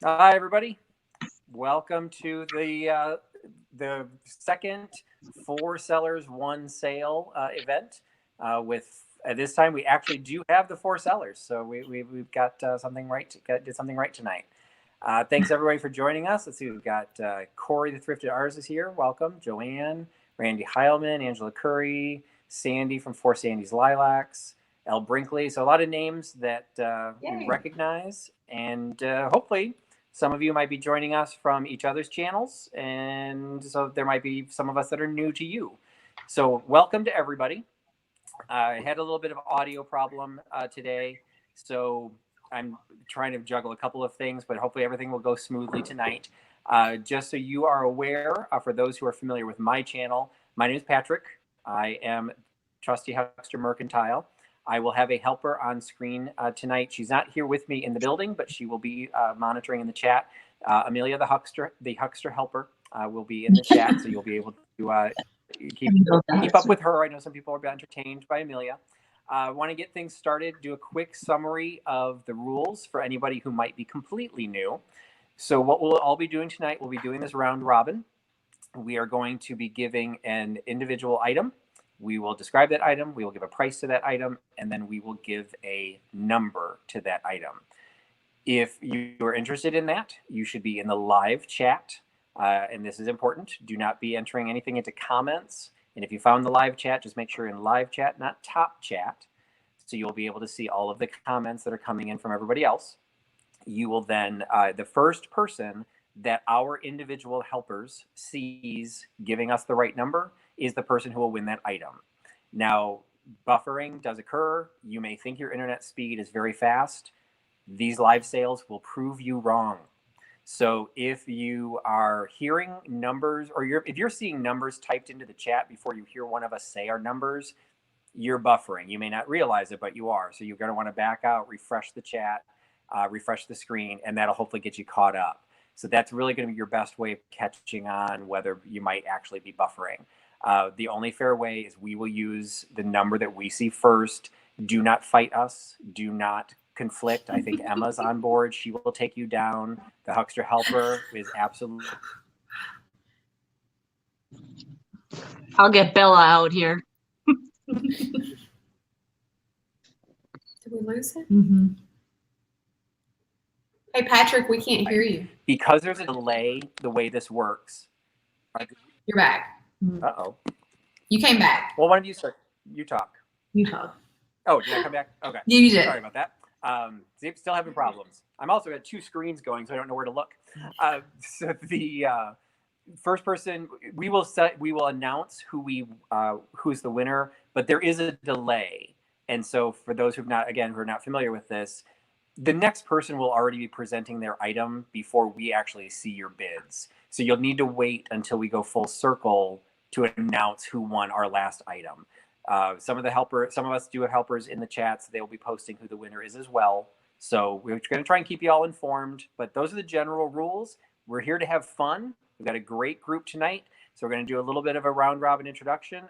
Hi, everybody. Welcome to the second 4Sellers1Sale event. At this time, we actually do have the 4 sellers, so we've got something right. Did something right tonight. Thanks everybody for joining us. Let's see, we've got Corey, the Thrifted Artist, is here. Welcome, Joanne, Randy Heilman, Angela Curry, Sandy from 4 Sandy's Lilacs, Elle Brinkley. So a lot of names that we recognize, and hopefully some of you might be joining us from each other's channels, and so there might be some of us that are new to you. So welcome to everybody. I had a little bit of audio problem today, so I'm trying to juggle a couple of things, but hopefully everything will go smoothly tonight. Just so you are aware, for those who are familiar with my channel, my name is Patrick. I am Trusty Huckster Mercantile. I will have a helper on screen tonight. She's not here with me in the building, but she will be monitoring in the chat. Amelia, the Huckster helper, will be in the chat, so you'll be able to keep up with her. I know some people are entertained by Amelia. I want to get things started, do a quick summary of the rules for anybody who might be completely new. So what we'll all be doing tonight, we'll be doing this round robin. We are going to be giving an individual item. We will describe that item, we will give a price to that item, and then we will give a number to that item. If you're interested in that, you should be in the live chat. And this is important. Do not be entering anything into comments. And if you found the live chat, just make sure you're in live chat, not top chat. So you'll be able to see all of the comments that are coming in from everybody else. You will then, the first person that our individual helpers sees giving us the right number is the person who will win that item. Now, buffering does occur. You may think your internet speed is very fast. These live sales will prove you wrong. So if you are hearing numbers, or if you're seeing numbers typed into the chat before you hear one of us say our numbers, you're buffering. You may not realize it, but you are. So you're going to want to back out, refresh the chat, refresh the screen, and that'll hopefully get you caught up. So that's really going to be your best way of catching on whether you might actually be buffering. The only fair way is we will use the number that we see first. Do not fight us. Do not conflict. I think Emma's on board. She will take you down. The Huckster helper is absolutely. I'll get Bella out here. Did we lose it? Mm-hmm. Hey, Patrick, we can't hear you. Because there's a delay, the way this works. You're back. Uh-oh. You came back. Well, why don't you start? You talk. You talk. Oh, did I come back? Okay. You did. Sorry about that. See, still having problems. I'm also got 2 screens going, so I don't know where to look. So the first person, we will announce who's the winner, but there is a delay. And so for those who are not familiar with this, the next person will already be presenting their item before we actually see your bids. So you'll need to wait until we go full circle to announce who won our last item. Some of us do have helpers in the chat, so they will be posting who the winner is as well. So we're going to try and keep you all informed, but those are the general rules. We're here to have fun. We've got a great group tonight. So we're going to do a little bit of a round robin introduction,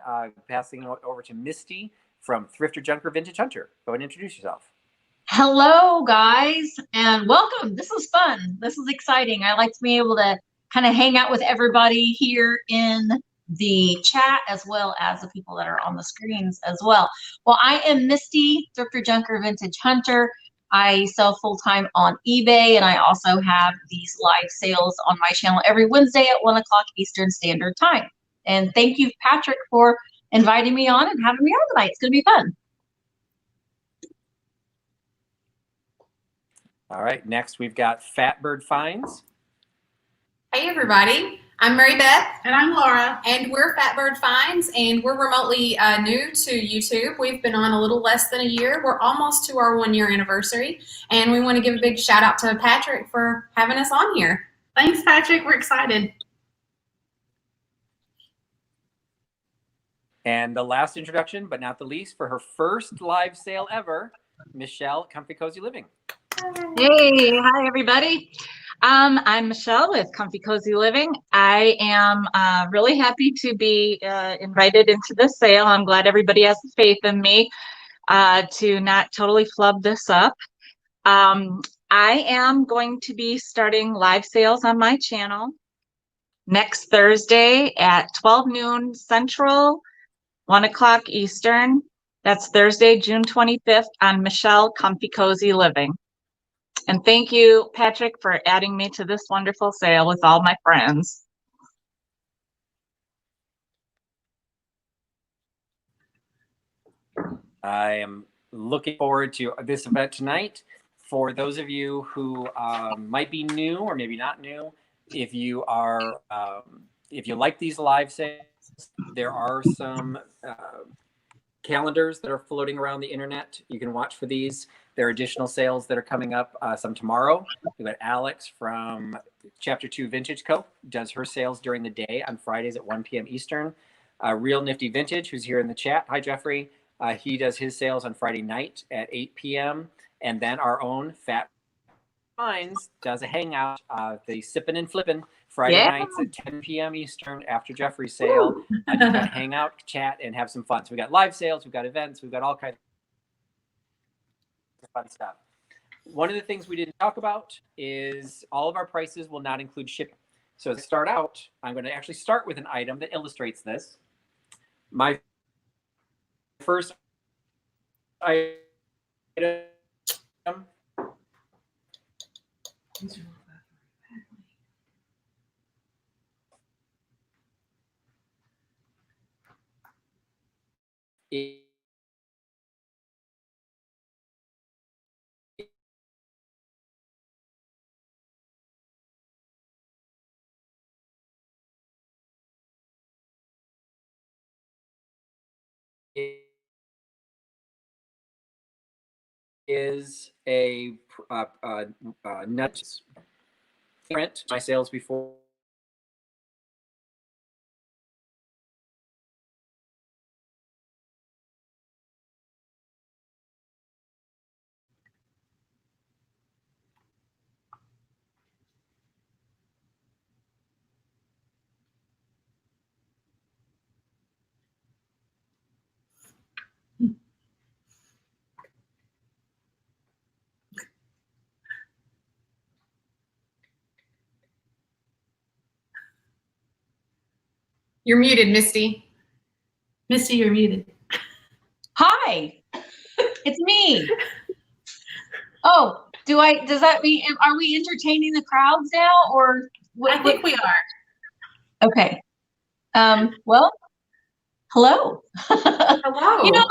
passing it over to Misty from Thrifter Junker Vintage Hunter. Go ahead and introduce yourself. Hello, guys, and welcome. This is fun. This is exciting. I like to be able to kind of hang out with everybody here in the chat as well as the people that are on the screens as well. Well, I am Misty, Thrifter Junker Vintage Hunter. I sell full-time on eBay, and I also have these live sales on my channel every Wednesday at 1 o'clock Eastern Standard Time. And thank you, Patrick, for inviting me on and having me on tonight. It's going to be fun. All right, next we've got Fatbird Finds. Hey, everybody. I'm Mary Beth. And I'm Laura. And we're Fatbird Finds, and we're remotely new to YouTube. We've been on a little less than a year. We're almost to our 1-year anniversary, and we want to give a big shout out to Patrick for having us on here. Thanks, Patrick. We're excited. And the last introduction, but not the least, for her first live sale ever, Michele-Comfy Cozy Living. Hey, hi, everybody. I'm Michelle with Comfy Cozy Living. I am really happy to be invited into this sale. I'm glad everybody has faith in me to not totally flub this up. I am going to be starting live sales on my channel next Thursday at 12 noon Central, 1 o'clock Eastern. That's Thursday, June 25th on Michele-Comfy Cozy Living. And thank you, Patrick, for adding me to this wonderful sale with all my friends. I am looking forward to this event tonight. For those of you who might be new or maybe not new, if you are, if you like these live sales, there are some calendars that are floating around the internet. You can watch for these. There are additional sales that are coming up, some tomorrow. We've got Alex from Chapter 2 Vintage Co. does her sales during the day on Fridays at 1 p.m. Eastern. Real Nifty Vintage, who's here in the chat. Hi, Jeffrey. He does his sales on Friday night at 8 p.m. And then our own Fat Minds does a hangout, the Sippin' and Flippin' Friday nights at 10 p.m. Eastern after Jeffrey's sale. To hang out, chat, and have some fun. So we got live sales, we've got events, we've got all kinds of fun stuff. One of the things we didn't talk about is all of our prices will not include shipping. So to start out, I'm going to actually start with an item that illustrates this. My first item is a nut print. My sales before You're muted, Misty. Misty, you're muted. Hi, it's me. Oh, does that mean, are we entertaining the crowds now, or what? I think we are. Okay. Well, hello. Hello. You know,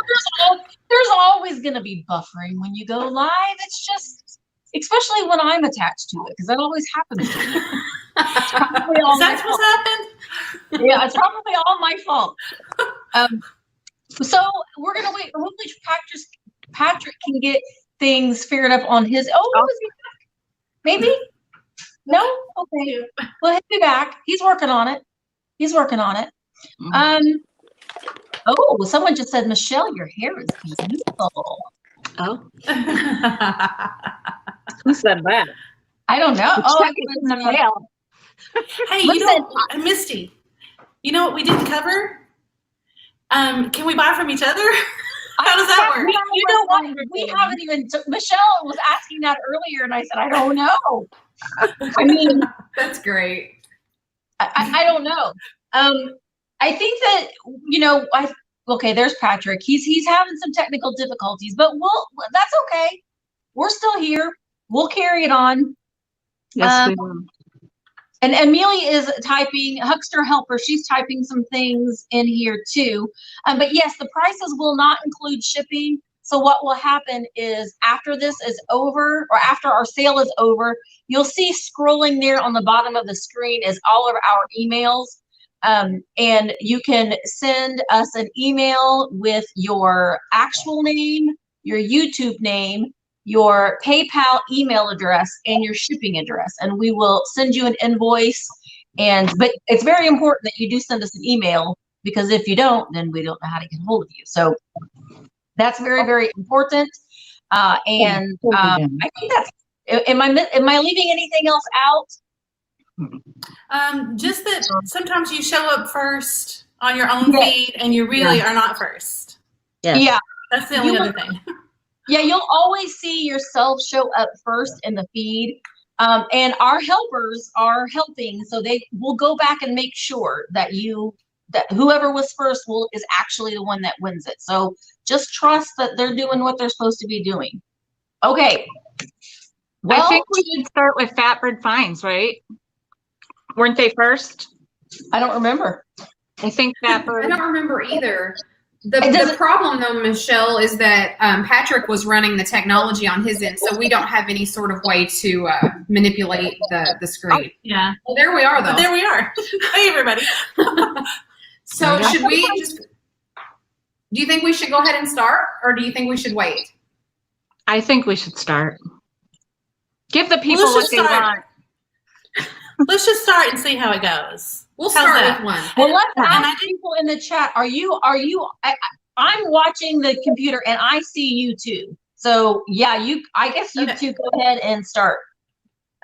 there's always going to be buffering when you go live. It's just, especially when I'm attached to it, because that always happens to me. That's what's happened? Yeah, it's probably all my fault. So we're gonna wait. Hopefully, Patrick can get things figured up on his. Oh, is he back? Maybe. No. Okay. Well, he'll be back. He's working on it. He's working on it. Oh, someone just said, Michelle, your hair is beautiful. Oh, who said that? I don't know. Oh, I in the mail. Hey, Listen, Misty, you know what we didn't cover? Can we buy from each other? How does that work? You know what? We haven't even. Michelle was asking that earlier, and I said, I don't know. I mean, That's great. I don't know. I think that, okay, there's Patrick. He's having some technical difficulties, but that's okay. We're still here. We'll carry it on. Yes, we will. And Amelia is typing, Huckster Helper, she's typing some things in here too. But yes, the prices will not include shipping. So what will happen is after this is over, or after our sale is over, you'll see scrolling there on the bottom of the screen is all of our emails. And you can send us an email with your actual name, your YouTube name, your PayPal email address, and your shipping address, and we will send you an invoice. But it's very important that you do send us an email, because if you don't, then we don't know how to get hold of you. So that's very, very important. I think that's. Am I leaving anything else out? Just that sometimes you show up first on your own feed, and you really are not first. Yes. Yeah. That's the only other thing. Yeah, you'll always see yourself show up first in the feed. And our helpers are helping, so they will go back and make sure that whoever was first is actually the one that wins it. So just trust that they're doing what they're supposed to be doing. Okay. Well, I think we should start with Fatbird Finds, right? Weren't they first? I don't remember. I think Fatbird. I don't remember either. The problem, though, Michelle, is that Patrick was running the technology on his end, so we don't have any sort of way to manipulate the screen. Oh, yeah. Well, there we are, though. But there we are. Hey, everybody. So should we just? Do you think we should go ahead and start, or do you think we should wait? I think we should start. Give the people Let's what just they start. want. Let's just start and see how it goes. We'll How's start that? with one. Well, let's And ask I did- people in the chat. I'm watching the computer and I see you too. So yeah, I guess you Okay. two go ahead and start.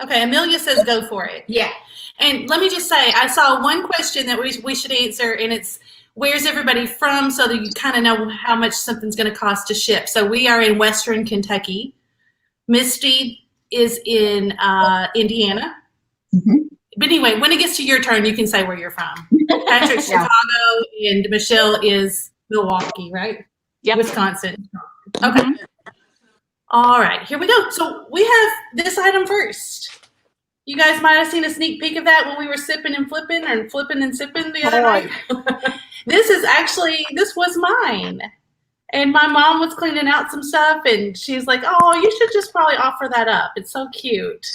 Okay, Amelia says go for it. Yeah. And let me just say, I saw one question that we should answer, and it's where's everybody from, so that you kind of know how much something's going to cost to ship. So we are in Western Kentucky. Misty is in Indiana. Mhm. But anyway, when it gets to your turn, you can say where you're from. Patrick's Yeah. Chicago, and Michelle is Milwaukee, right? Yep. Wisconsin. Okay. Mhm. All right, here we go. So we have this item first. You guys might have seen a sneak peek of that when we were sipping and flipping and flipping and sipping the other night. This was mine. And my mom was cleaning out some stuff and she's like, oh, you should just probably offer that up. It's so cute.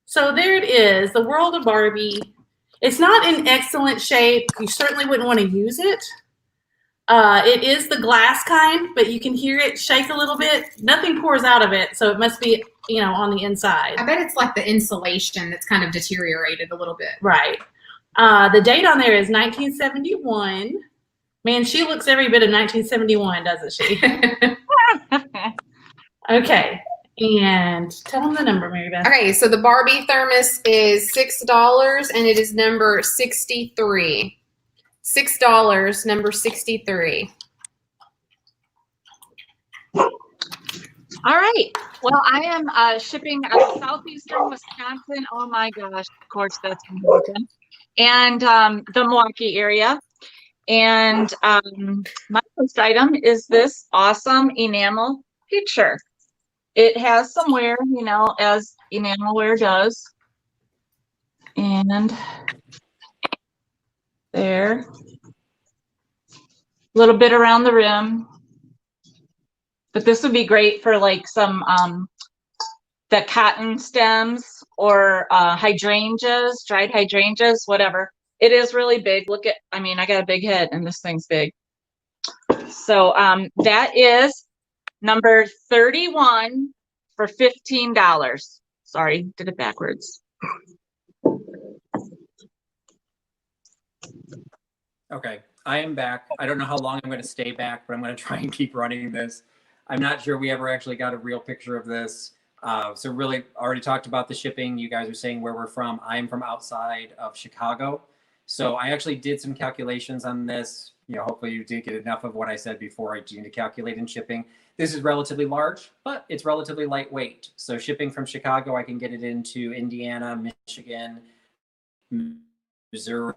So there it is, the World of Barbie. It's not in excellent shape. You certainly wouldn't want to use it. It is the glass kind, but you can hear it shake a little bit. Nothing pours out of it, so it must be, on the inside. I bet it's like the insulation that's kind of deteriorated a little bit. Right. The date on there is 1971. Man, she looks every bit of 1971, doesn't she? Okay. And tell them the number, Mary Beth. Okay, so the Barbie thermos is $6 and it is number 63. $6, number 63. All right. Well, I am shipping out of southeastern Wisconsin. Oh my gosh, of course that's American. And the Milwaukee area. And my first item is this awesome enamel picture. It has some wear, as enamelware does. And there. A little bit around the rim. But this would be great for like some the cotton stems or hydrangeas, dried hydrangeas, whatever. It is really big. Look at, I got a big head and this thing's big. So that is number 31 for $15. Sorry, did it backwards. Okay, I am back. I don't know how long I'm going to stay back, but I'm going to try and keep running this. I'm not sure we ever actually got a real picture of this. So really already talked about the shipping. You guys are saying where we're from. I'm from outside of Chicago. So I actually did some calculations on this. Hopefully you did get enough of what I said before I do to calculate in shipping. This is relatively large, but it's relatively lightweight. So shipping from Chicago, I can get it into Indiana, Michigan, Missouri,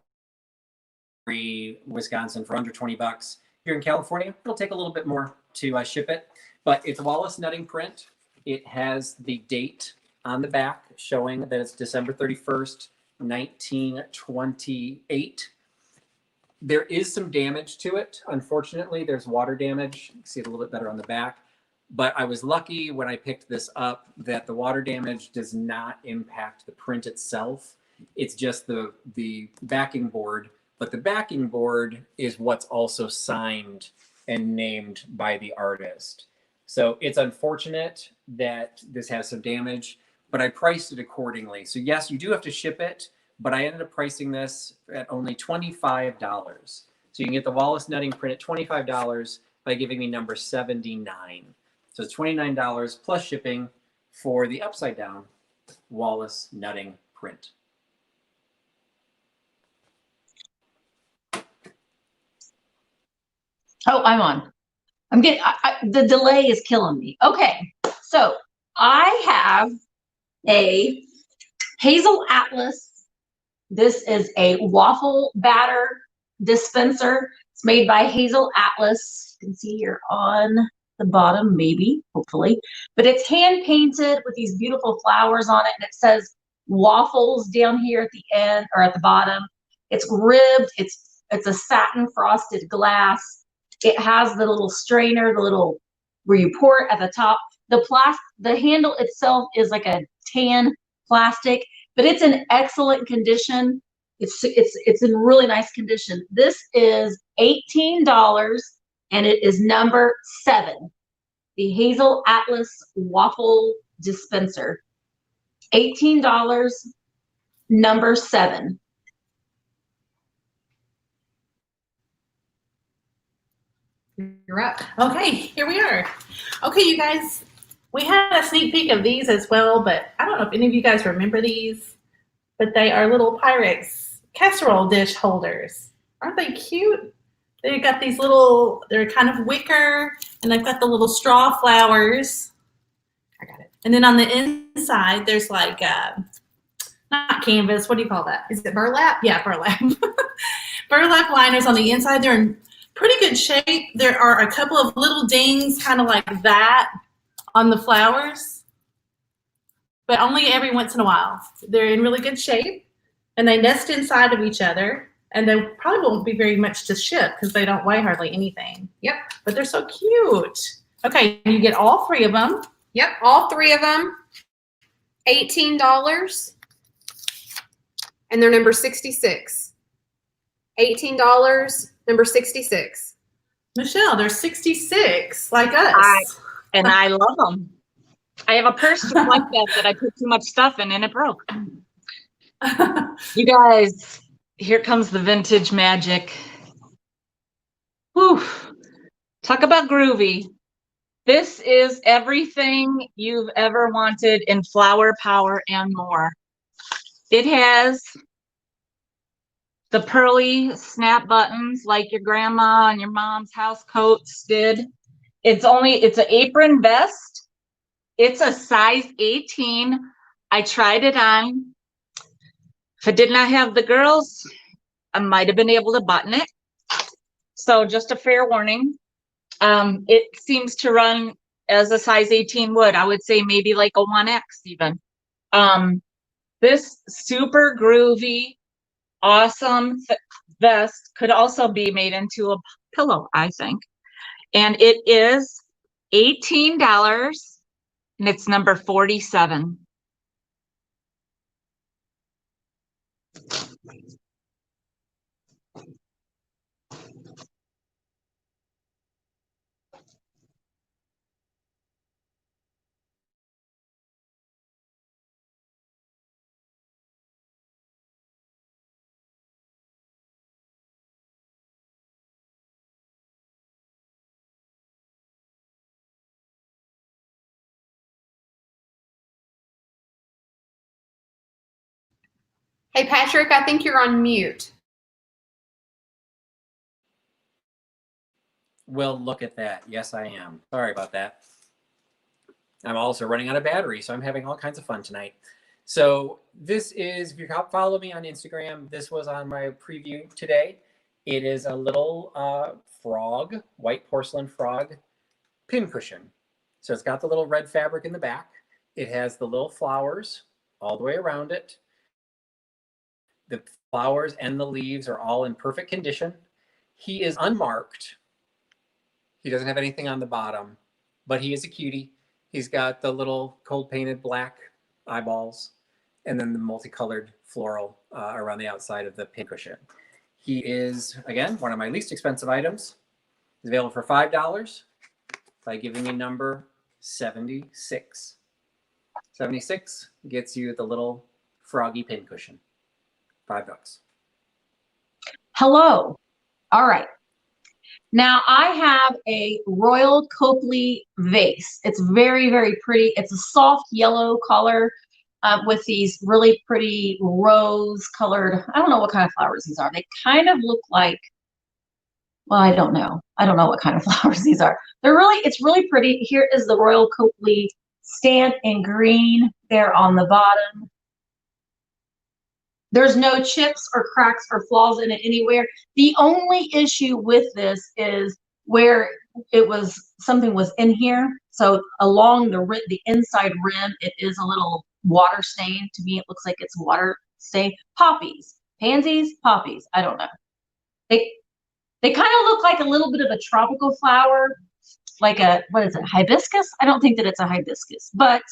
Wisconsin for under 20 bucks. Here in California, it'll take a little bit more to ship it, but it's Wallace netting print. It has the date on the back showing that it's December 31st, 1928. There is some damage to it. Unfortunately, there's water damage. You can see it a little bit better on the back, but I was lucky when I picked this up that the water damage does not impact the print itself. It's just the backing board, but the backing board is what's also signed and named by the artist. So it's unfortunate that this has some damage, but I priced it accordingly. So yes, you do have to ship it, but I ended up pricing this at only $25. So you can get the Wallace netting print at $25 by giving me number 79. So it's $29 plus shipping for the upside down Wallace netting print. Oh, I'm on. I'm getting, the delay is killing me. Okay, so I have a Hazel Atlas. This is a waffle batter dispenser. It's made by Hazel Atlas. You can see here on the bottom, maybe, hopefully. But it's hand painted with these beautiful flowers on it. And it says waffles down here at the end or at the bottom. It's ribbed. It's a satin frosted glass. It has the little strainer, the little where you pour it at the top. The handle itself is like a tan plastic, but it's in excellent condition. It's in really nice condition. This is $18 and it is number 7. The Hazel Atlas waffle dispenser. $18, number 7. You're up. Okay, here we are. Okay, you guys, we had a sneak peek of these as well, but I don't know if any of you guys remember these, but they are little Pyrex casserole dish holders. Aren't they cute? They've got these little, they're kind of wicker, and they've got the little straw flowers. I got it. And then on the inside, there's like, not canvas, what do you call that? Is it burlap? Yeah, burlap. Burlap liners on the inside. They're in pretty good shape. There are a couple of little dings kind of like that on the flowers, but only every once in a while. They're in really good shape, and they nest inside of each other, and they probably won't be very much to ship because they don't weigh hardly anything. Yep. But they're so cute. Okay, you get all 3 of them. Yep, all 3 of them. $18. And they're number 66. $18, number 66. Michelle, they're 66, like us. I love them. I have a purse just like that I put too much stuff in and it broke. You guys, here comes the vintage magic. Whew. Talk about groovy. This is everything you've ever wanted in flower power and more. It has the pearly snap buttons like your grandma and your mom's house coats did. It's an apron vest. It's a size 18. I tried it on. If I did not have the girls, I might have been able to button it. So just a fair warning. It seems to run as a size 18 would. I would say maybe like a 1X even. This super groovy, awesome vest could also be made into a pillow, I think. And it is $18 and it's number 47. Hey, Patrick, I think you're on mute. Well, look at that. Yes, I am. Sorry about that. I'm also running out of battery, so I'm having all kinds of fun tonight. So this is, if you follow me on Instagram, this was on my preview today. It is a little frog, white porcelain frog pincushion. So it's got the little red fabric in the back. It has the little flowers all the way around it. The flowers and the leaves are all in perfect condition. He is unmarked. He doesn't have anything on the bottom, but he is a cutie. He's got the little cold painted black eyeballs and then the multicolored floral around the outside of the pincushion. He is, again, one of my least expensive items. He's available for $5 by giving me number 76. 76 gets you the little froggy pincushion. $5. Hello. All right. Now I have a Royal Copley vase. It's very, very pretty. It's a soft yellow color with these really pretty rose colored, I don't know what kind of flowers these are. They kind of look like well, I don't know. I don't know what kind of flowers these are. It's really pretty. Here is the Royal Copley stand in green there on the bottom. There's no chips or cracks or flaws in it anywhere. The only issue with this is where something was in here. So along the inside rim, it is a little water stain. To me, it looks like it's water stain. Poppies, pansies, poppies. I don't know. They kind of look like a little bit of a tropical flower, like what is it, hibiscus? I don't think that it's a hibiscus, but,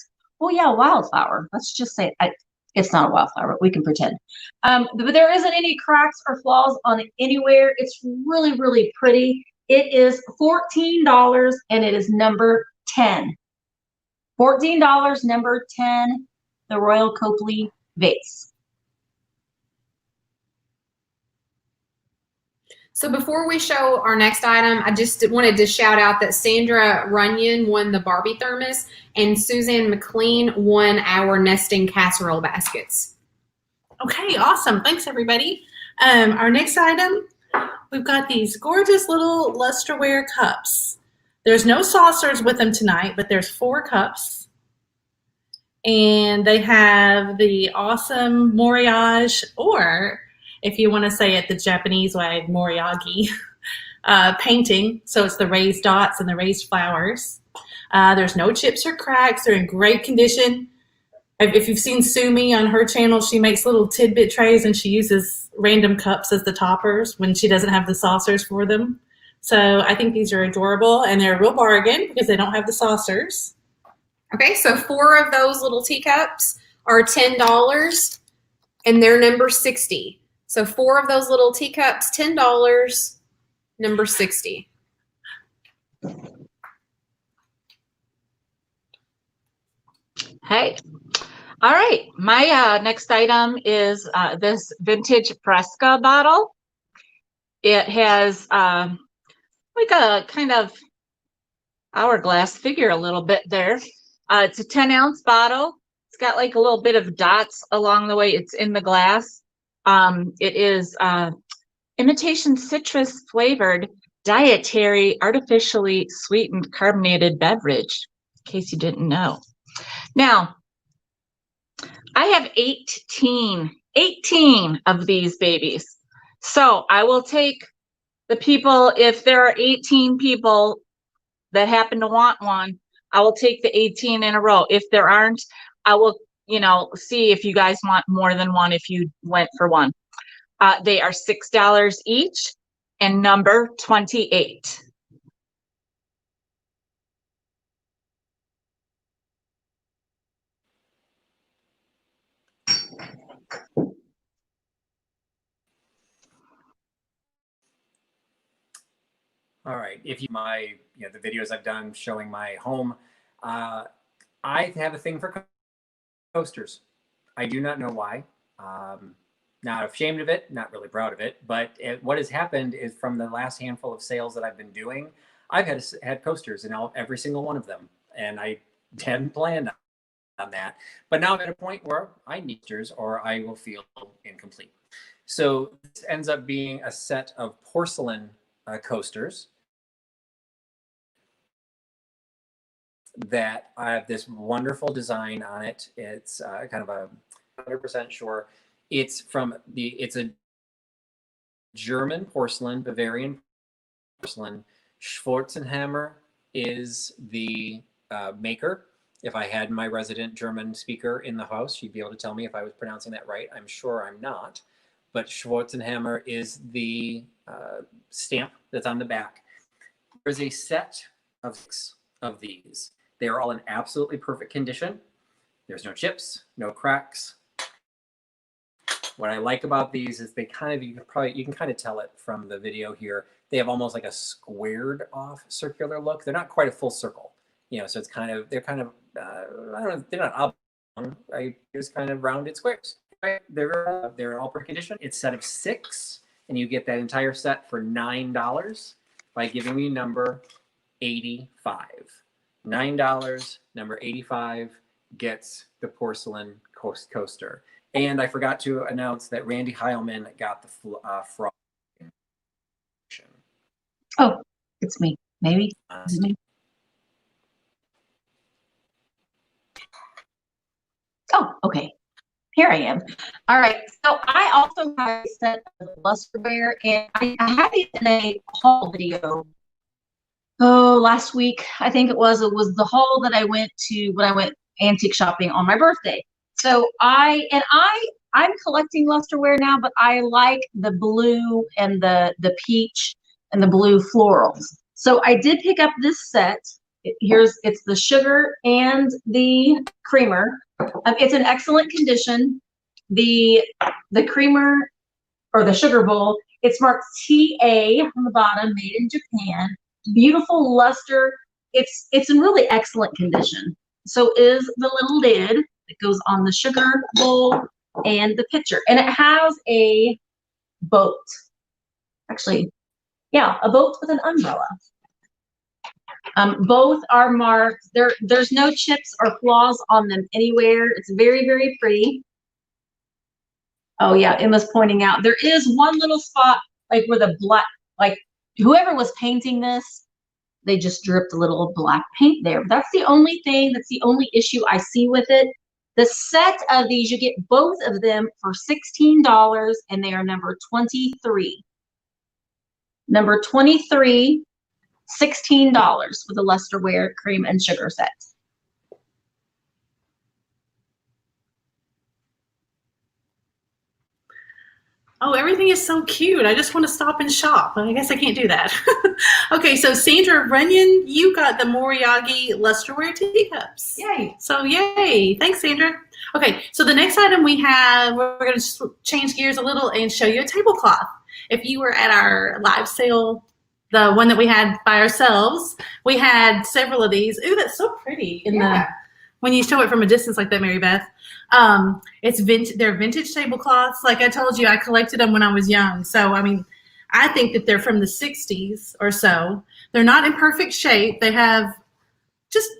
well, yeah, wildflower. Let's just say it's not a wildflower, but we can pretend. But there isn't any cracks or flaws on it anywhere. It's really, really pretty. It is $14 and it is number 10. $14, number 10, the Royal Copley vase. So before we show our next item, I just wanted to shout out that Sandra Runyon won the Barbie thermos and Suzanne McLean won our nesting casserole baskets. Okay, awesome. Thanks, everybody. Our next item, we've got these gorgeous little lustreware cups. There's no saucers with them tonight, but there's 4 cups. And they have the awesome moriage, or if you want to say it the Japanese way, moriagi, painting. So it's the raised dots and the raised flowers. There's no chips or cracks. They're in great condition. If you've seen Sumi on her channel, she makes little tidbit trays and she uses random cups as the toppers when she doesn't have the saucers for them. So I think these are adorable and they're a real bargain because they don't have the saucers. Okay, so 4 of those little teacups are $10 and they're number 60. So 4 of those little teacups, $10, number 60. Hey. All right. My next item is this vintage Fresca bottle. It has like a kind of hourglass figure a little bit there. It's a 10-ounce bottle. It's got like a little bit of dots along the way it's in the glass. It is imitation citrus flavored dietary artificially sweetened carbonated beverage, in case you didn't know. Now, I have 18 of these babies. So I will take the people, if there are 18 people that happen to want one, I will take the 18 in a row. If there aren't, I will, see if you guys want more than one if you went for one. They are $6 each and number 28. All right. If you the videos I've done showing my home, I have a thing for coasters. I do not know why. Not ashamed of it, not really proud of it, but what has happened is from the last handful of sales that I've been doing, I've had coasters in every single one of them, and I hadn't planned on that. But now I'm at a point where I need coasters or I will feel incomplete. So this ends up being a set of porcelain coasters that I have this wonderful design on it. It's kind of a 100% sure. It's a German porcelain, Bavarian porcelain. Schwarzenhammer is the maker. If I had my resident German speaker in the house, she'd be able to tell me if I was pronouncing that right. I'm sure I'm not. But Schwarzenhammer is the stamp that's on the back. There's a set of 6 of these. They are all in absolutely perfect condition. There's no chips, no cracks. What I like about these is they you can kind of tell it from the video here. They have almost like a squared off circular look. They're not quite a full circle, so it's they're kind of, I don't know, they're not oblong, right? Just kind of rounded squares. Right? They're in all perfect condition. It's a set of 6, and you get that entire set for $9 by giving me number 85. $9, number 85 gets the porcelain coaster. And I forgot to announce that Randy Heilman got the frog. Oh, it's me. Maybe. Is it me? Oh, okay. Here I am. All right. So I also have a set of lusterware, and I had it in a haul video. Oh, last week I think it was the haul that I went to when I went antique shopping on my birthday. So I'm collecting lusterware now, but I like the blue and the peach and the blue florals. So I did pick up this set. It's the sugar and the creamer. It's in excellent condition. The creamer or the sugar bowl, it's marked TA on the bottom, made in Japan. Beautiful luster. It's in really excellent condition. So is the little lid that goes on the sugar bowl and the pitcher. And it has a boat. Actually, yeah, a boat with an umbrella. Both are marked. There's no chips or flaws on them anywhere. It's very, very pretty. Oh yeah, Emma's pointing out there is one little spot like where the black, like whoever was painting this, they just dripped a little black paint there. That's the only thing, that's the only issue I see with it. The set of these, you get both of them for $16 and they are number 23. Number 23, $16 for the lusterware cream and sugar set. Oh, everything is so cute. I just want to stop and shop, but I guess I can't do that. Okay, so Sandra Runyon, you got the Moriagi lusterware teacups. Yay. So yay. Thanks, Sandra. Okay, so the next item we have, we're going to change gears a little and show you a tablecloth. If you were at our live sale, the one that we had by ourselves, we had several of these. Ooh, that's so pretty in when you show it from a distance like that, Mary Beth. They're vintage tablecloths. Like I told you, I collected them when I was young. So, I mean, I think that they're from the 60s or so. They're not in perfect shape. They have just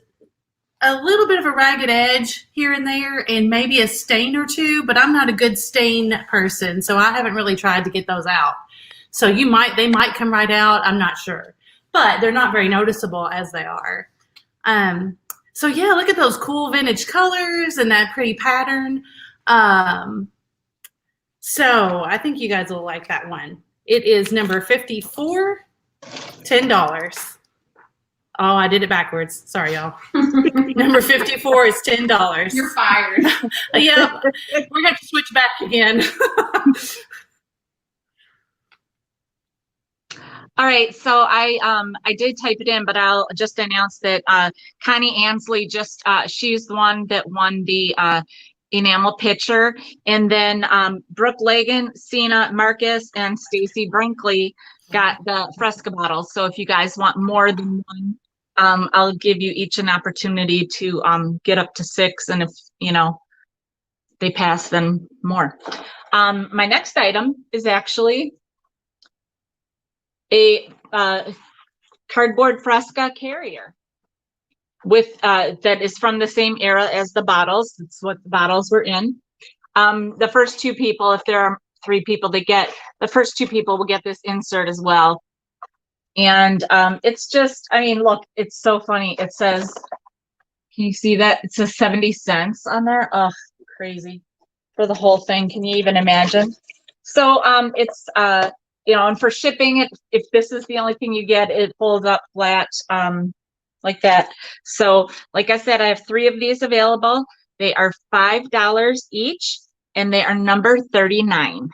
a little bit of a ragged edge here and there and maybe a stain or two, but I'm not a good stain person, so I haven't really tried to get those out. So they might come right out. I'm not sure, but they're not very noticeable as they are. So yeah, look at those cool vintage colors and that pretty pattern. So I think you guys will like that one. It is number 54, $10. Oh, I did it backwards. Sorry, y'all. Number 54 is $10. You're fired. Yeah, we're going to switch back again. All right, so I did type it in, but I'll just announce that Connie Ansley she's the one that won the enamel pitcher, and then Brooke Lagan, Sina Marcus, and Stacy Brinkley got the Fresca bottles. So if you guys want more than one, I'll give you each an opportunity to get up to 6, and if they pass, then more. My next item is actually a cardboard Fresca carrier with that is from the same era as the bottles. It's what the bottles were in. The first 2 people, if there are 3 people to get, the first 2 people will get this insert as well. And it's just, I mean, look, it's so funny. It says, can you see that? It says 70 cents on there. Ugh, crazy for the whole thing. Can you even imagine? So it's and for shipping it, if this is the only thing you get, it folds up flat like that. So like I said, I have 3 of these available. They are $5 each, and they are number 39.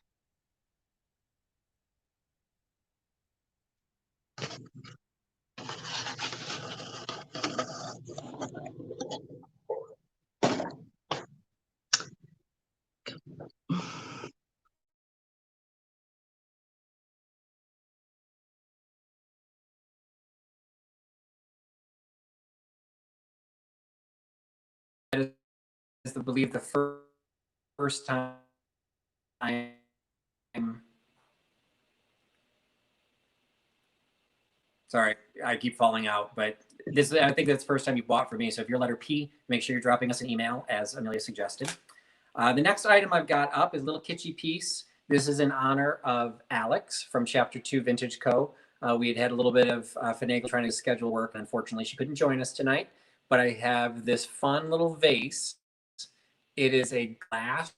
Is, I believe, the first time. Sorry, I keep falling out, but I think that's the first time you bought for me. So if you're letter P, make sure you're dropping us an email, as Amelia suggested. The next item I've got up is a little kitschy piece. This is in honor of Alex from Chapter 2 Vintage Co. We had a little bit of finagle trying to schedule work, and unfortunately she couldn't join us tonight. But I have this fun little vase. It is a glass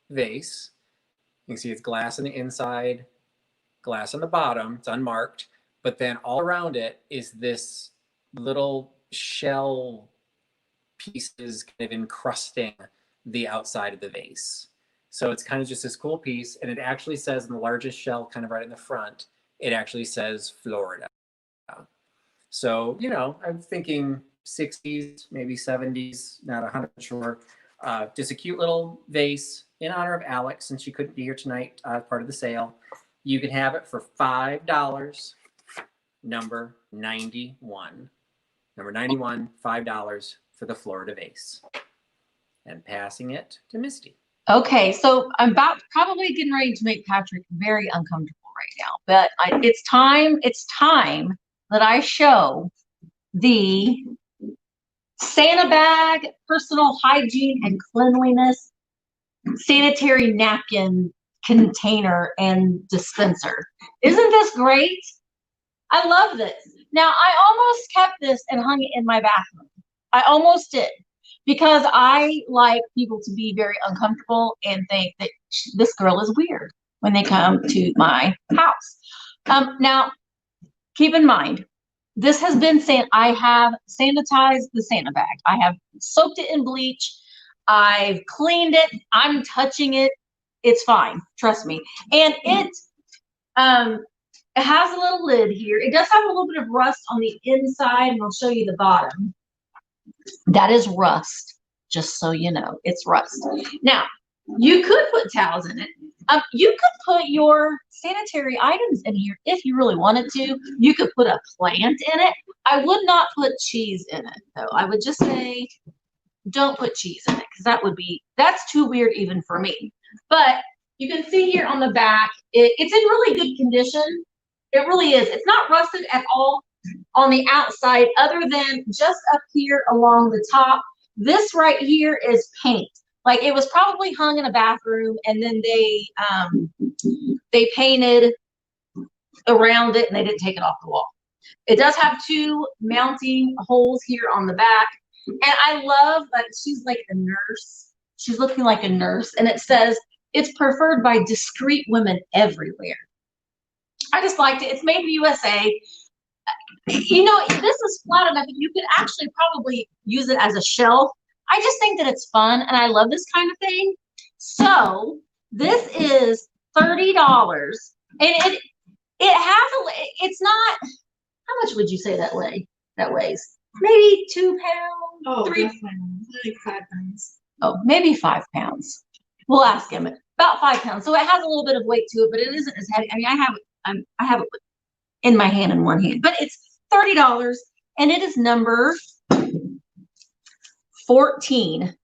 vase. You can see it's glass on the inside, glass on the bottom. It's unmarked. But then all around it is this little shell pieces kind of encrusting the outside of the vase. So it's kind of just this cool piece. And it actually says in the largest shell, kind of right in the front, it actually says Florida. So, you know, I'm thinking 60s, maybe 70s, not 100% sure. Just a cute little vase in honor of Alex, since she couldn't be here tonight, part of the sale. You can have it for $5, number 91. Number 91, $5 for the Florida vase. And passing it to Misty. Okay, so I'm probably getting ready to make Patrick very uncomfortable right now, but it's time that I show the Santa bag, personal hygiene and cleanliness, sanitary napkin container and dispenser. Isn't this great? I love this. Now, I almost kept this and hung it in my bathroom. I almost did, because I like people to be very uncomfortable and think that this girl is weird when they come to my house. Now, keep in mind, this has been I have sanitized the Santa bag. I have soaked it in bleach. I've cleaned it. I'm touching it. It's fine. Trust me. And it has a little lid here. It does have a little bit of rust on the inside, and I'll show you the bottom. That is rust, just so you know. It's rust. Now, you could put towels in it. You could put your sanitary items in here if you really wanted to. You could put a plant in it. I would not put cheese in it, though. I would just say don't put cheese in it, because that's too weird even for me. But you can see here on the back, it's in really good condition. It really is. It's not rusted at all on the outside, other than just up here along the top. This right here is paint. Like, it was probably hung in a bathroom, and then they painted around it, and they didn't take it off the wall. It does have 2 mounting holes here on the back, and I love that she's like a nurse. She's looking like a nurse, and it says it's preferred by discreet women everywhere. I just liked it. It's made in USA. You know, this is flat enough that you could actually probably use it as a shelf. I just think that it's fun, and I love this kind of thing. So this is $30, and it's not, how much would you say that weighs? Maybe 2 pounds, Oh, 3 pounds, like 5 pounds. Oh, maybe 5 pounds. We'll ask him. About 5 pounds. So it has a little bit of weight to it, but it isn't as heavy. I mean, I have it in my hand in one hand, but it's $30, and it is number 14.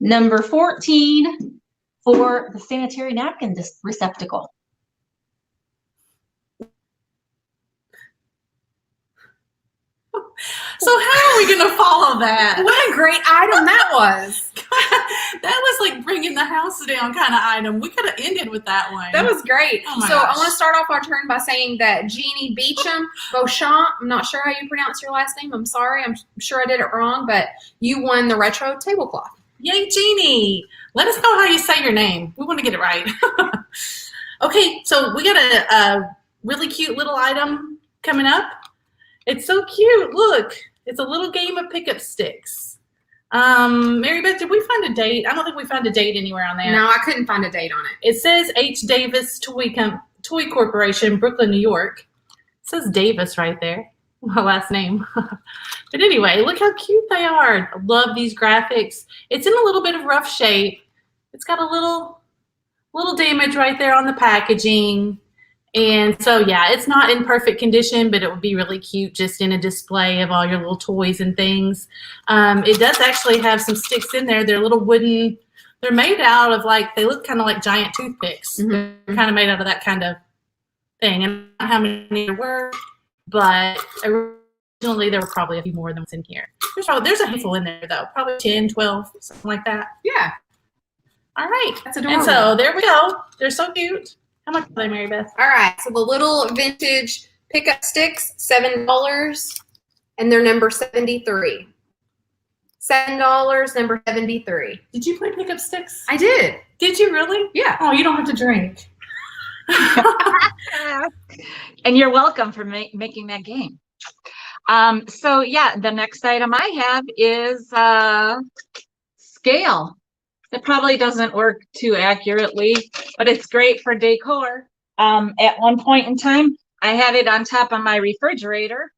Number 14 for the sanitary napkin receptacle. So how are we going to follow that? What a great item that was. That was like bringing the house down kind of item. We could have ended with that one. That was great. Oh my So gosh. I want to start off our turn by saying that Jeannie Beauchamp, I'm not sure how you pronounce your last name. I'm sorry. I'm sure I did it wrong, but you won the retro tablecloth. Yay, Jeannie. Let us know how you say your name. We want to get it right. Okay, so we got a really cute little item coming up. It's so cute. Look, it's a little game of pickup sticks. Mary Beth, did we find a date? I don't think we found a date anywhere on there. No, I couldn't find a date on it. It says H. Davis Toy Corporation, Brooklyn, New York. It says Davis right there. My last name. But anyway, look how cute they are. I love these graphics. It's in a little bit of rough shape. It's got a little damage right there on the packaging. And so, yeah, it's not in perfect condition, but it would be really cute just in a display of all your little toys and things. It does actually have some sticks in there. They're little wooden, they're made out of they look kind of like giant toothpicks. Mm-hmm. They're kind of made out of that kind of thing. And I don't know how many there were, but originally there were probably a few more than what's in here. There's a handful in there, though. Probably 10, 12, something like that. Yeah. All right. That's adorable. And so there we go. They're so cute. How much are they, Mary Beth? All right, so the little vintage pickup sticks, $7, and they're number 73. $7, number 73. Did you play pickup sticks? I did. Did you really? Yeah. Oh, you don't have to drink. And you're welcome for making that game. So yeah, the next item I have is scale. It probably doesn't work too accurately, but it's great for decor. At one point in time, I had it on top of my refrigerator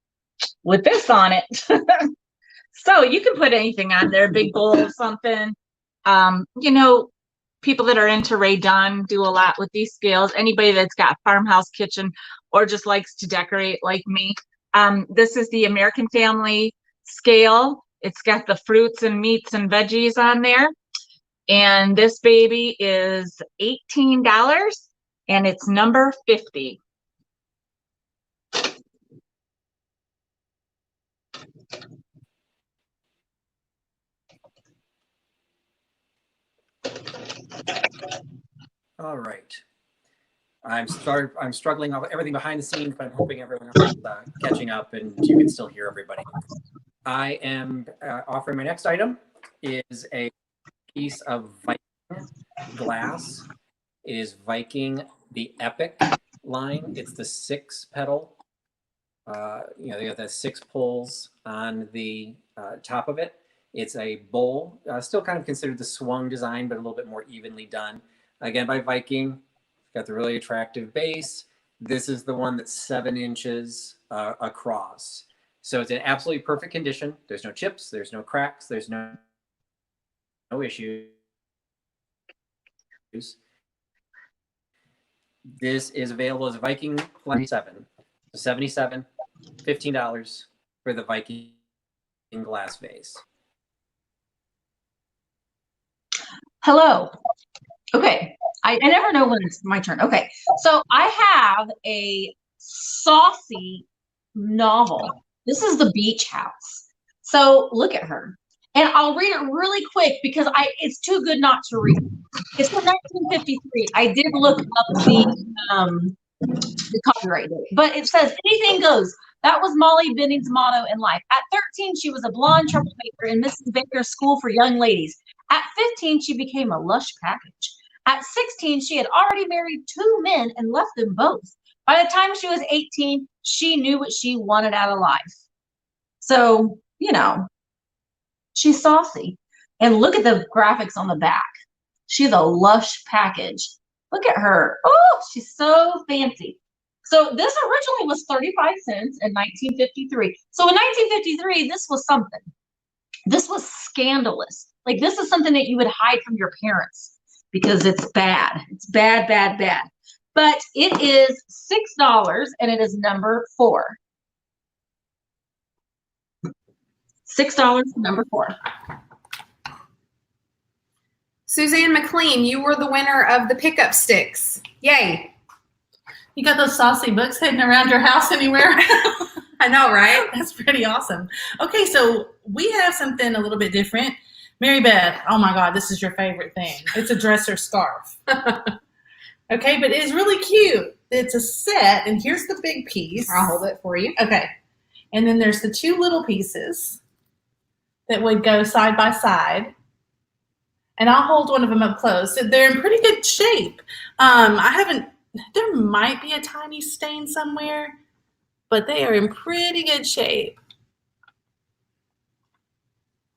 with this on it. So you can put anything on there, big bowl of something. You know, people that are into Ray Dunn do a lot with these scales. Anybody that's got farmhouse kitchen or just likes to decorate like me. This is the American Family scale. It's got the fruits and meats and veggies on there. And this baby is $18 and it's number 50. All right. I'm struggling with everything behind the scenes, but I'm hoping everyone else is catching up and you can still hear everybody. I am offering my next item is a piece of Viking glass. It is Viking, the Epic line. It's the 6-petal. You know, they got the 6 pulls on the top of it. It's a bowl, still kind of considered the swung design, but a little bit more evenly done. Again, by Viking. Got the really attractive base. This is the one that's 7 inches across. So it's in absolutely perfect condition. There's no chips, there's no cracks, there's no issues. This is available as Viking 7. So 77, $15 for the Viking glass vase. Hello. Okay. I never know when it's my turn. Okay. So I have a saucy novel. This is The Beach House. So look at her. And I'll read it really quick because it's too good not to read. It's from 1953. I did look up the copyright date, but it says anything goes. That was Molly Benning's motto in life. At 13, she was a blonde troublemaker in Mrs. Baker's School for Young Ladies. At 15, she became a lush package. At 16, she had already married 2 men and left them both. By the time she was 18, she knew what she wanted out of life. So, you know, she's saucy. And look at the graphics on the back. She's a lush package. Look at her. Oh, she's so fancy. So this originally was 35 cents in 1953. So in 1953, this was something. This was scandalous. Like, this is something that you would hide from your parents because it's bad. It's bad, bad, bad. But it is $6 and it is number 4. $6, number 4. Suzanne McLean, you were the winner of the pickup sticks. Yay. You got those saucy books hidden around your house anywhere? I know, right? That's pretty awesome. Okay, so we have something a little bit different. Mary Beth, oh my God, this is your favorite thing. It's a dresser scarf. Okay, but it's really cute. It's a set, and here's the big piece. I'll hold it for you. Okay, and then there's the 2 little pieces that would go side by side. And I'll hold one of them up close. So they're in pretty good shape. There might be a tiny stain somewhere, but they are in pretty good shape.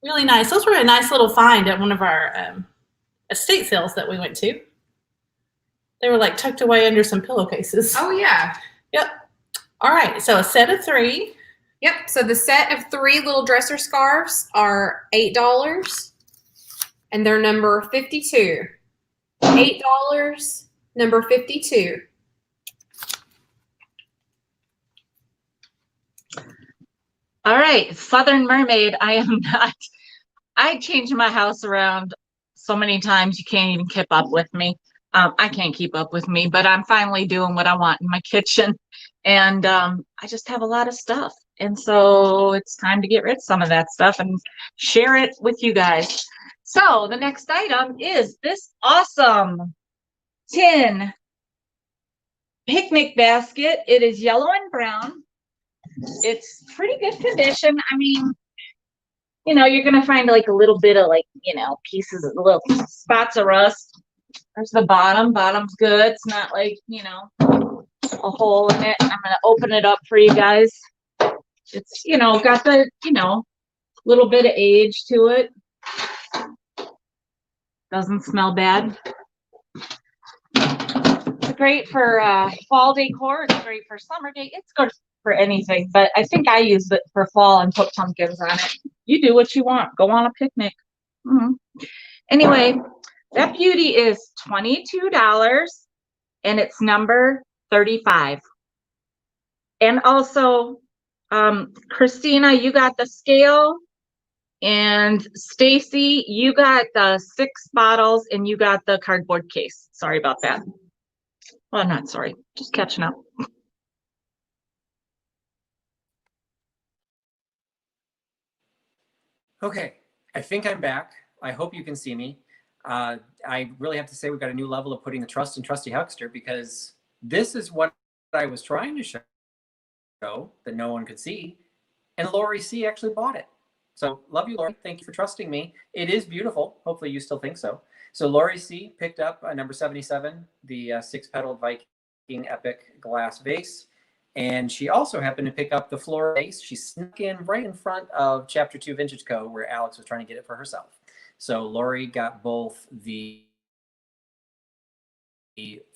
Really nice. Those were a nice little find at one of our estate sales that we went to. They were like tucked away under some pillowcases. Oh, yeah. Yep. All right. So a set of 3. Yep. So the set of 3 little dresser scarves are $8. And they're number 52. $8, number 52. All right, Southern Mermaid. I changed my house around so many times you can't even keep up with me. I can't keep up with me, but I'm finally doing what I want in my kitchen. And I just have a lot of stuff. And so it's time to get rid of some of that stuff and share it with you guys. So the next item is this awesome tin picnic basket. It is yellow and brown. It's pretty good condition. I mean, you know, you're going to find like a little bit of like, you know, pieces of little spots of rust. There's the bottom. Bottom's good. It's not like, you know, a hole in it. I'm going to open it up for you guys. It's, you know, got the, you know, little bit of age to it. Doesn't smell bad. It's great for fall decor. It's great for summer day. It's good for anything, but I think I use it for fall and put pumpkins on it. You do what you want. Go on a picnic. Anyway, that beauty is $22 and it's number 35. And also, Christina, you got the scale, and Stacy, you got the 6 bottles and you got the cardboard case. Sorry about that. Well, I'm not sorry, just catching up. Okay, I think I'm back. I hope you can see me. I really have to say we've got a new level of putting the trust in Trusty Huckster, because this is what I was trying to show that no one could see, and Lori C actually bought it. So love you, Lori. Thank you for trusting me. It is beautiful. Hopefully you still think so. So Lori C picked up number 77, the 6-petaled Viking Epic glass vase. And she also happened to pick up the floral vase. She snuck in right in front of Chapter 2 Vintage Co., where Alex was trying to get it for herself. So Lori got both the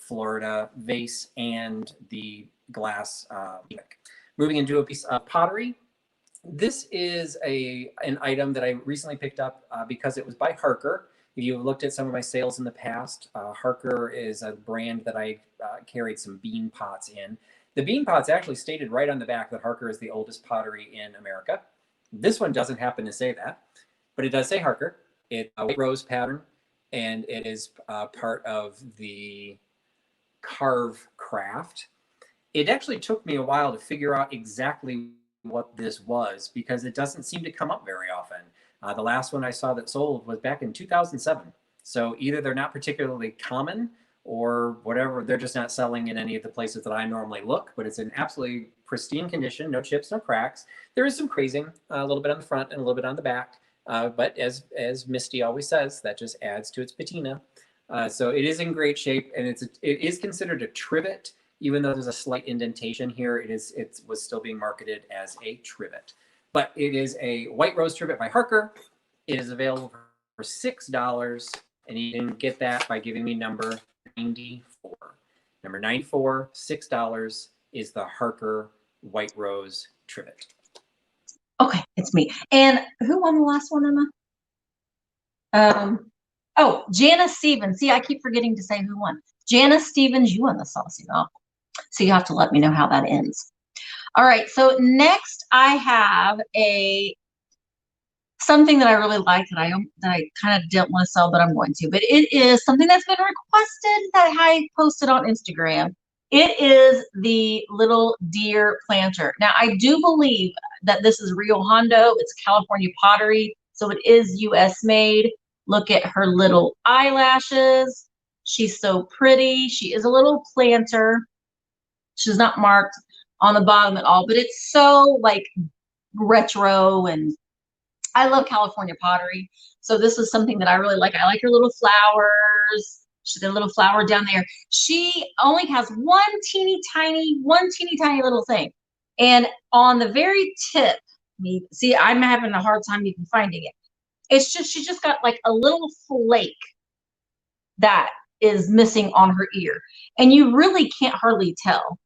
Florida vase and the glass epic. Moving into a piece of pottery. This is an item that I recently picked up because it was by Harker. If you've looked at some of my sales in the past, Harker is a brand that I carried some bean pots in. The bean pots actually stated right on the back that Harker is the oldest pottery in America. This one doesn't happen to say that, but it does say Harker. It's a white rose pattern, and it is part of the carve craft. It actually took me a while to figure out exactly what this was, because it doesn't seem to come up very often. The last one I saw that sold was back in 2007. So either they're not particularly common, or whatever, they're just not selling in any of the places that I normally look, but it's in absolutely pristine condition, no chips, no cracks. There is some crazing, a little bit on the front and a little bit on the back, but as Misty always says, that just adds to its patina. So it is in great shape, and it is considered a trivet. Even though there's a slight indentation here, it was still being marketed as a trivet. But it is a white rose trivet by Harker. It is available for $6, and you can get that by giving me number 94. Number 94, $6 is the Harker white rose trivet. Okay, it's me. And who won the last one, Emma? Oh, Janice Stevens. See, I keep forgetting to say who won. Janice Stevens, you won the saucy novel. So you have to let me know how that ends. All right, so next I have something that I really like that I kind of didn't want to sell, but I'm going to. But it is something that's been requested that I posted on Instagram. It is the little deer planter. Now, I do believe that this is Rio Hondo. It's California pottery, so it is US made. Look at her little eyelashes. She's so pretty. She is a little planter. She's not marked on the bottom at all, but it's so like retro, and I love California pottery. So this is something that I really like. I like her little flowers. She's a little flower down there. She only has one teeny tiny little thing. And on the very tip, see, I'm having a hard time even finding it. It's just, she just got like a little flake that is missing on her ear. And you really can't hardly tell.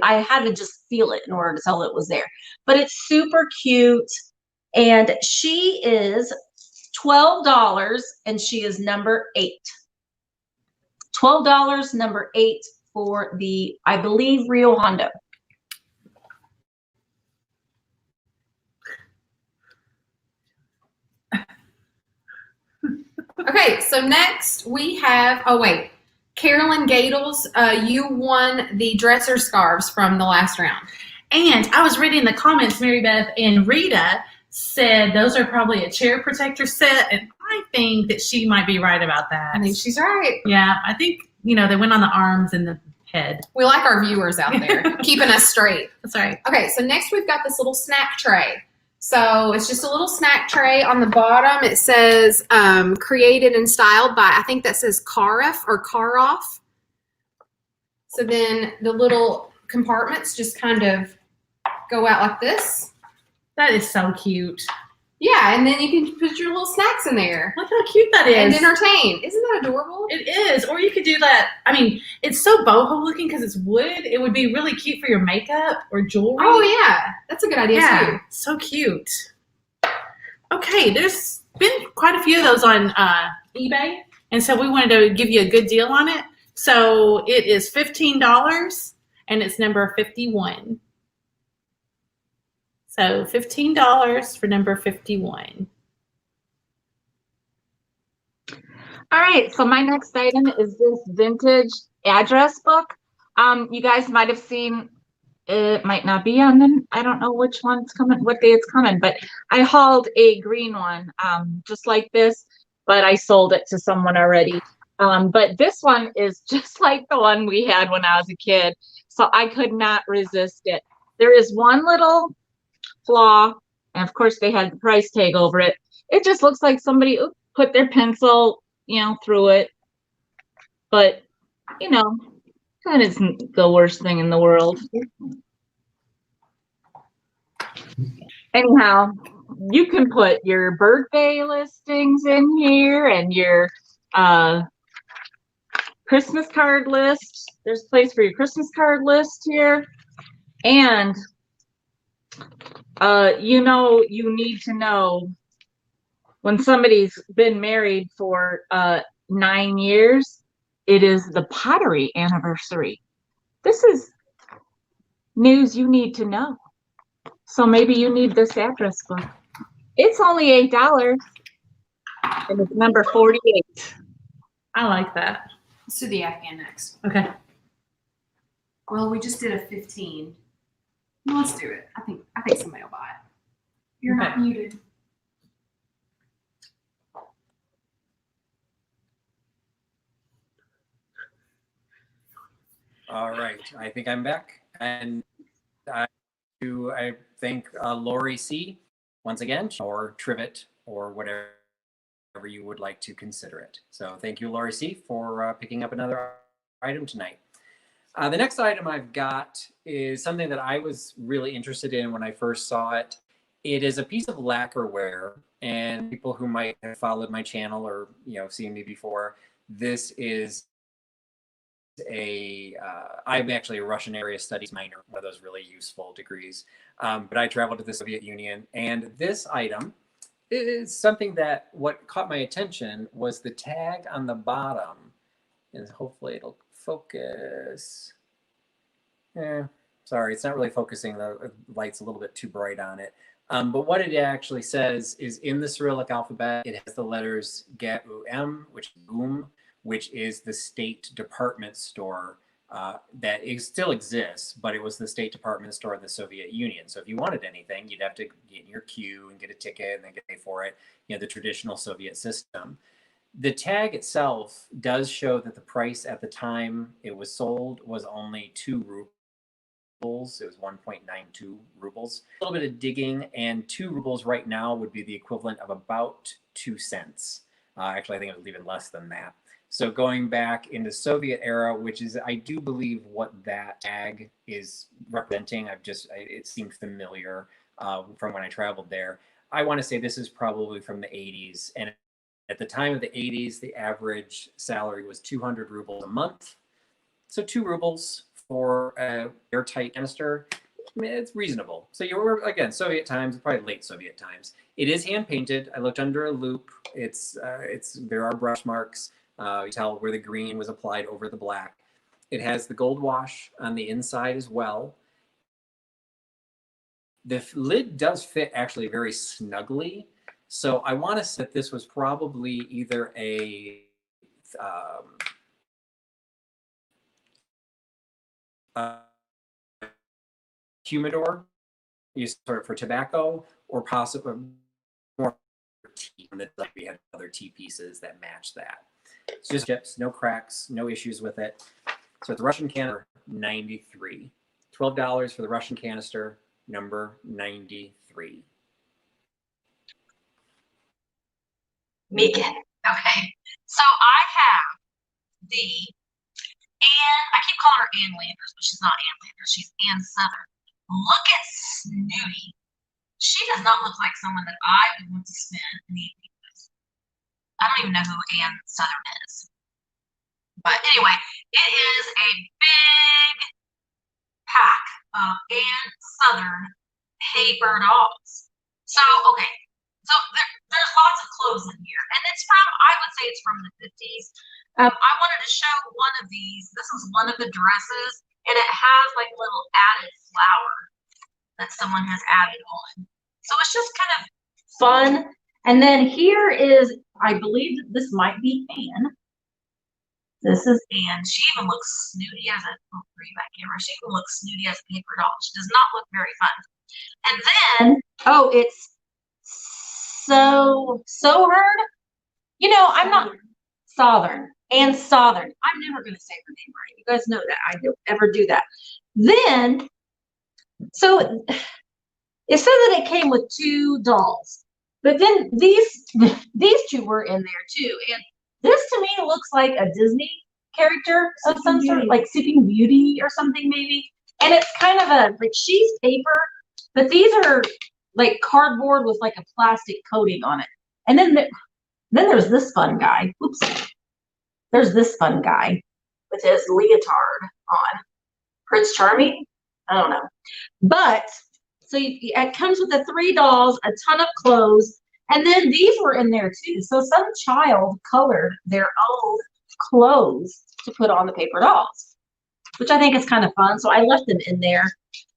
I had to just feel it in order to tell it was there. But it's super cute. And she is $12, and she is number 8. $12, number 8 for the, I believe, Rio Hondo. Okay, so next we have, Carolyn Gatels, you won the dresser scarves from the last round. And I was reading the comments, Mary Beth and Rita said those are probably a chair protector set, and I think that she might be right about that. I think she's right. Yeah, I think, they went on the arms and the head. We like our viewers out there keeping us straight. That's right. Okay, so next we've got this little snack tray. So it's just a little snack tray. On the bottom it says created and styled by, I think that says Karoff or Karoff. So then the little compartments just kind of go out like this. That is so cute. Yeah, and then you can put your little snacks in there. Look how cute that is. And entertain. Isn't that adorable? It is. Or you could do that. I mean, it's so boho looking because it's wood. It would be really cute for your makeup or jewelry. Oh, yeah. That's a good idea, too. So cute. Okay, there's been quite a few of those on eBay. And so we wanted to give you a good deal on it. So it is $15 and it's number 51. So $15 for number 51. All right, so my next item is this vintage address book. You guys might have seen, it might not be on them. I don't know which one's coming, what day it's coming, but I hauled a green one, just like this, but I sold it to someone already. But this one is just like the one we had when I was a kid, so I could not resist it. There is one little flaw, and of course they had the price tag over it. It just looks like somebody put their pencil, you know, through it, but you know, that isn't the worst thing in the world. Anyhow, you can put your birthday listings in here and your Christmas card list. There's a place for your Christmas card list here, and you know, you need to know when somebody's been married for 9 years, it is the pottery anniversary. This is news you need to know. So maybe you need this address book. It's only $8 and it's number 48. I like that. Let's do the Afghan next. Okay. Well, we just did a 15. Well, let's do it. I think somebody will buy it. You're not muted. All right, I think I'm back, and I thank Lori C. once again, or Trivet, or whatever you would like to consider it. So thank you, Lori C., for picking up another item tonight. The next item I've got is something that I was really interested in when I first saw it. It is a piece of lacquerware, and people who might have followed my channel or seen me before, this is I'm actually a Russian area studies minor, one of those really useful degrees. But I traveled to the Soviet Union, and this item is something that what caught my attention was the tag on the bottom, and hopefully it'll focus. Sorry, it's not really focusing. The light's a little bit too bright on it. But what it actually says is in the Cyrillic alphabet, it has the letters GUM, which is the State Department store that still exists, but it was the State Department store of the Soviet Union. So if you wanted anything, you'd have to get in your queue and get a ticket and then get paid for it, the traditional Soviet system. The tag itself does show that the price at the time it was sold was only 2 rubles. It was 1.92 rubles. A little bit of digging, and 2 rubles right now would be the equivalent of about 2 cents. Actually, I think it was even less than that. So going back into Soviet era, which is, I do believe, what that tag is representing. It seemed familiar from when I traveled there. I want to say this is probably from the 80s. And at the time of the 80s, the average salary was 200 rubles a month. So 2 rubles for an airtight canister, I mean, it's reasonable. So you were, again, Soviet times, probably late Soviet times. It is hand painted. I looked under a loop. There are brush marks. You tell where the green was applied over the black. It has the gold wash on the inside as well. The lid does fit actually very snugly. So I want to say that this was probably either a humidor used for tobacco, or possibly more tea. And like we had other tea pieces that match that. It's just chips, no cracks, no issues with it. So it's Russian canister 93. $12 for the Russian canister number 93. Megan. Okay. So I have the Anne, I keep calling her Ann Landers, but she's not Ann Landers. She's Ann Southern. Look at Snooty. She does not look like someone that I would want to spend an evening with. I don't even know who Ann Southern is. But anyway, it is a big pack of Ann Southern paper dolls. So, okay. So there's lots of clothes in here. And it's from, I would say it's from the 50s. I wanted to show one of these. This is one of the dresses. And it has like a little added flower that someone has added on. So it's just kind of fun. And then here is, I believe that this might be Anne. This is Anne. She even looks snooty as a, oh, bring back camera. She even looks snooty as a paper doll. She does not look very fun. And then, oh, it's so heard. You know, I'm not Southern and Southern. I'm never going to say her name right. You guys know that. I don't ever do that. Then, so it said that it came with 2 dolls, but then these two were in there too. And this to me looks like a Disney character of some sort, like Sleeping Beauty or something maybe. And it's kind of a, like she's paper, but these are like cardboard with like a plastic coating on it. And then there's this fun guy. Oops. There's this fun guy with his leotard on. Prince Charming? I don't know. But, so it comes with the 3 dolls, a ton of clothes, and then these were in there too. So some child colored their own clothes to put on the paper dolls, which I think is kind of fun. So I left them in there.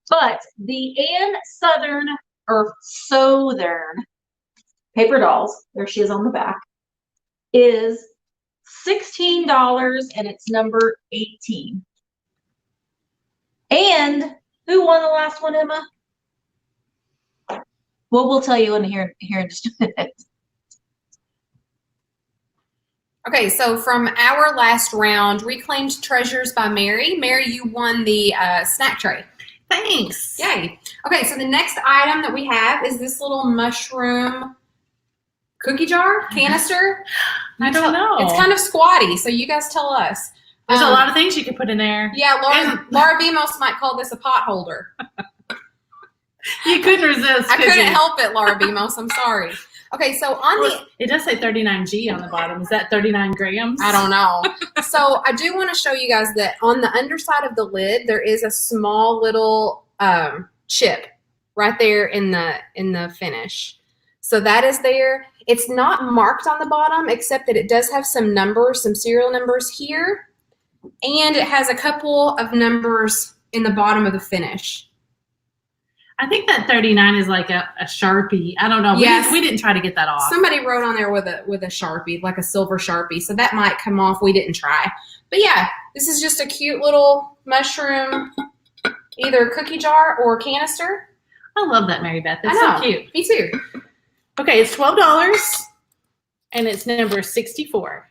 But the Ann Southern or Southern paper dolls, there she is on the back, is $16 and it's number 18. And who won the last one, Emma? Well, we'll tell you in here in just a minute. Okay, so from our last round, Reclaimed Treasures by Mary. Mary, you won the snack tray. Thanks. Yay. Okay, so the next item that we have is this little mushroom cookie jar canister. I don't know. It's kind of squatty, so you guys tell us. There's a lot of things you could put in there. Yeah, Laura Bemos might call this a pot holder. You couldn't resist. I couldn't help it, Laura Bemos. I'm sorry. Okay, so on it does say 39G on the bottom. Is that 39 grams? I don't know. So I do want to show you guys that on the underside of the lid, there is a small little chip right there in the finish. So that is there. It's not marked on the bottom, except that it does have some numbers, some serial numbers here. And it has a couple of numbers in the bottom of the finish. I think that 39 is like a Sharpie. I don't know. Yes. We didn't try to get that off. Somebody wrote on there with a Sharpie, like a silver Sharpie. So that might come off. We didn't try. But yeah, this is just a cute little mushroom, either cookie jar or canister. I love that, Mary Beth. It's I know. so cute. Me too. Okay, it's $12 and it's number 64.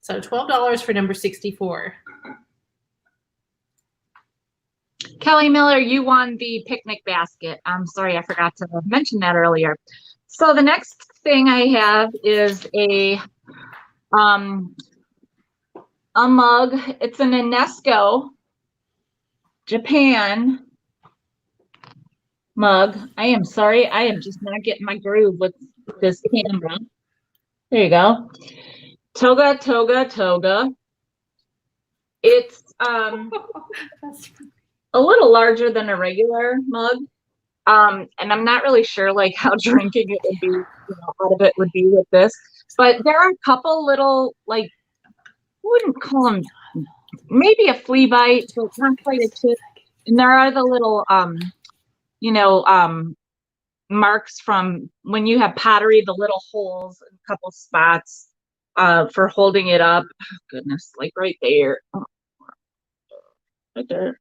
So $12 for number 64. Kelly Miller, you won the picnic basket. I'm sorry, I forgot to mention that earlier. So the next thing I have is a mug. It's an UNESCO Japan mug. I am sorry, I am just not getting my groove with this camera. There you go. Toga, toga, toga. It's a little larger than a regular mug. And I'm not really sure like how drinking it would be, you know, out of it would be with this. But there are a couple little, like, I wouldn't call them, maybe a flea bite, but not quite a chip. And there are the little, you know, marks from when you have pottery, the little holes in a couple spots for holding it up. Oh, goodness, like right there. Oh, right there.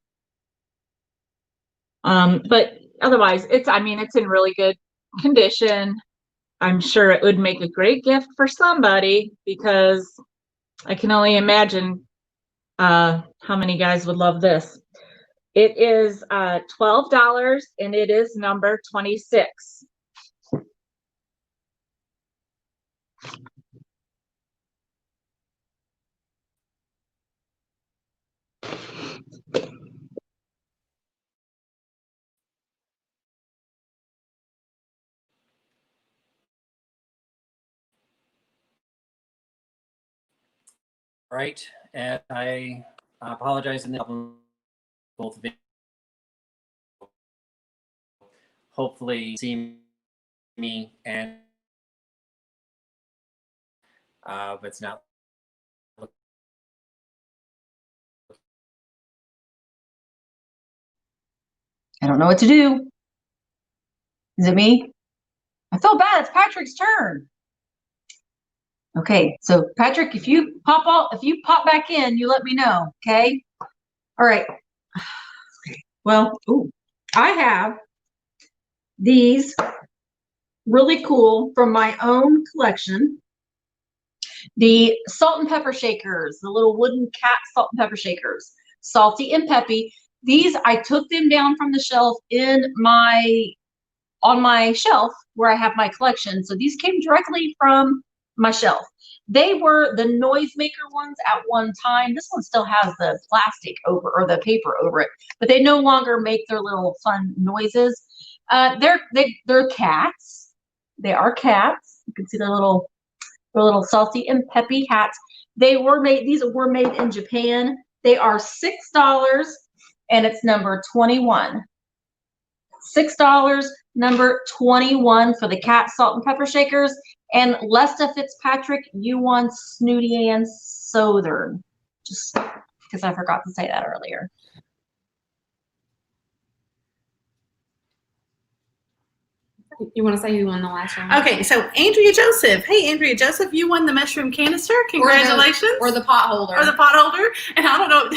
But otherwise, I mean, it's in really good condition. I'm sure it would make a great gift for somebody because I can only imagine How many guys would love this? It is $12 and it is number 26. Right, and I apologize in the both of you. Hopefully see me and but it's not. I don't know what to do. Is it me? I feel bad. It's Patrick's turn. Okay, so Patrick, if you pop back in, you let me know. Okay. All right. Okay. Well, ooh, I have these really cool from my own collection. The salt and pepper shakers, the little wooden cat salt and pepper shakers, salty and peppy. These, I took them down from the shelf on my shelf where I have my collection. So these came directly from my shelf. They were the noisemaker ones at one time. This one still has the plastic over or the paper over it, but they no longer make their little fun noises. They're cats. They are cats. You can see their little salty and peppy hats. These were made in Japan. They are $6 and it's number 21. $6, number 21 for the cat salt and pepper shakers. And Lesta Fitzpatrick, you won Snooty and Southern. Just because I forgot to say that earlier. You want to say who won the last one? Okay, so Andrea Joseph. Hey, Andrea Joseph, you won the mushroom canister. Congratulations. Or the pot holder. Or the pot holder. And I don't know,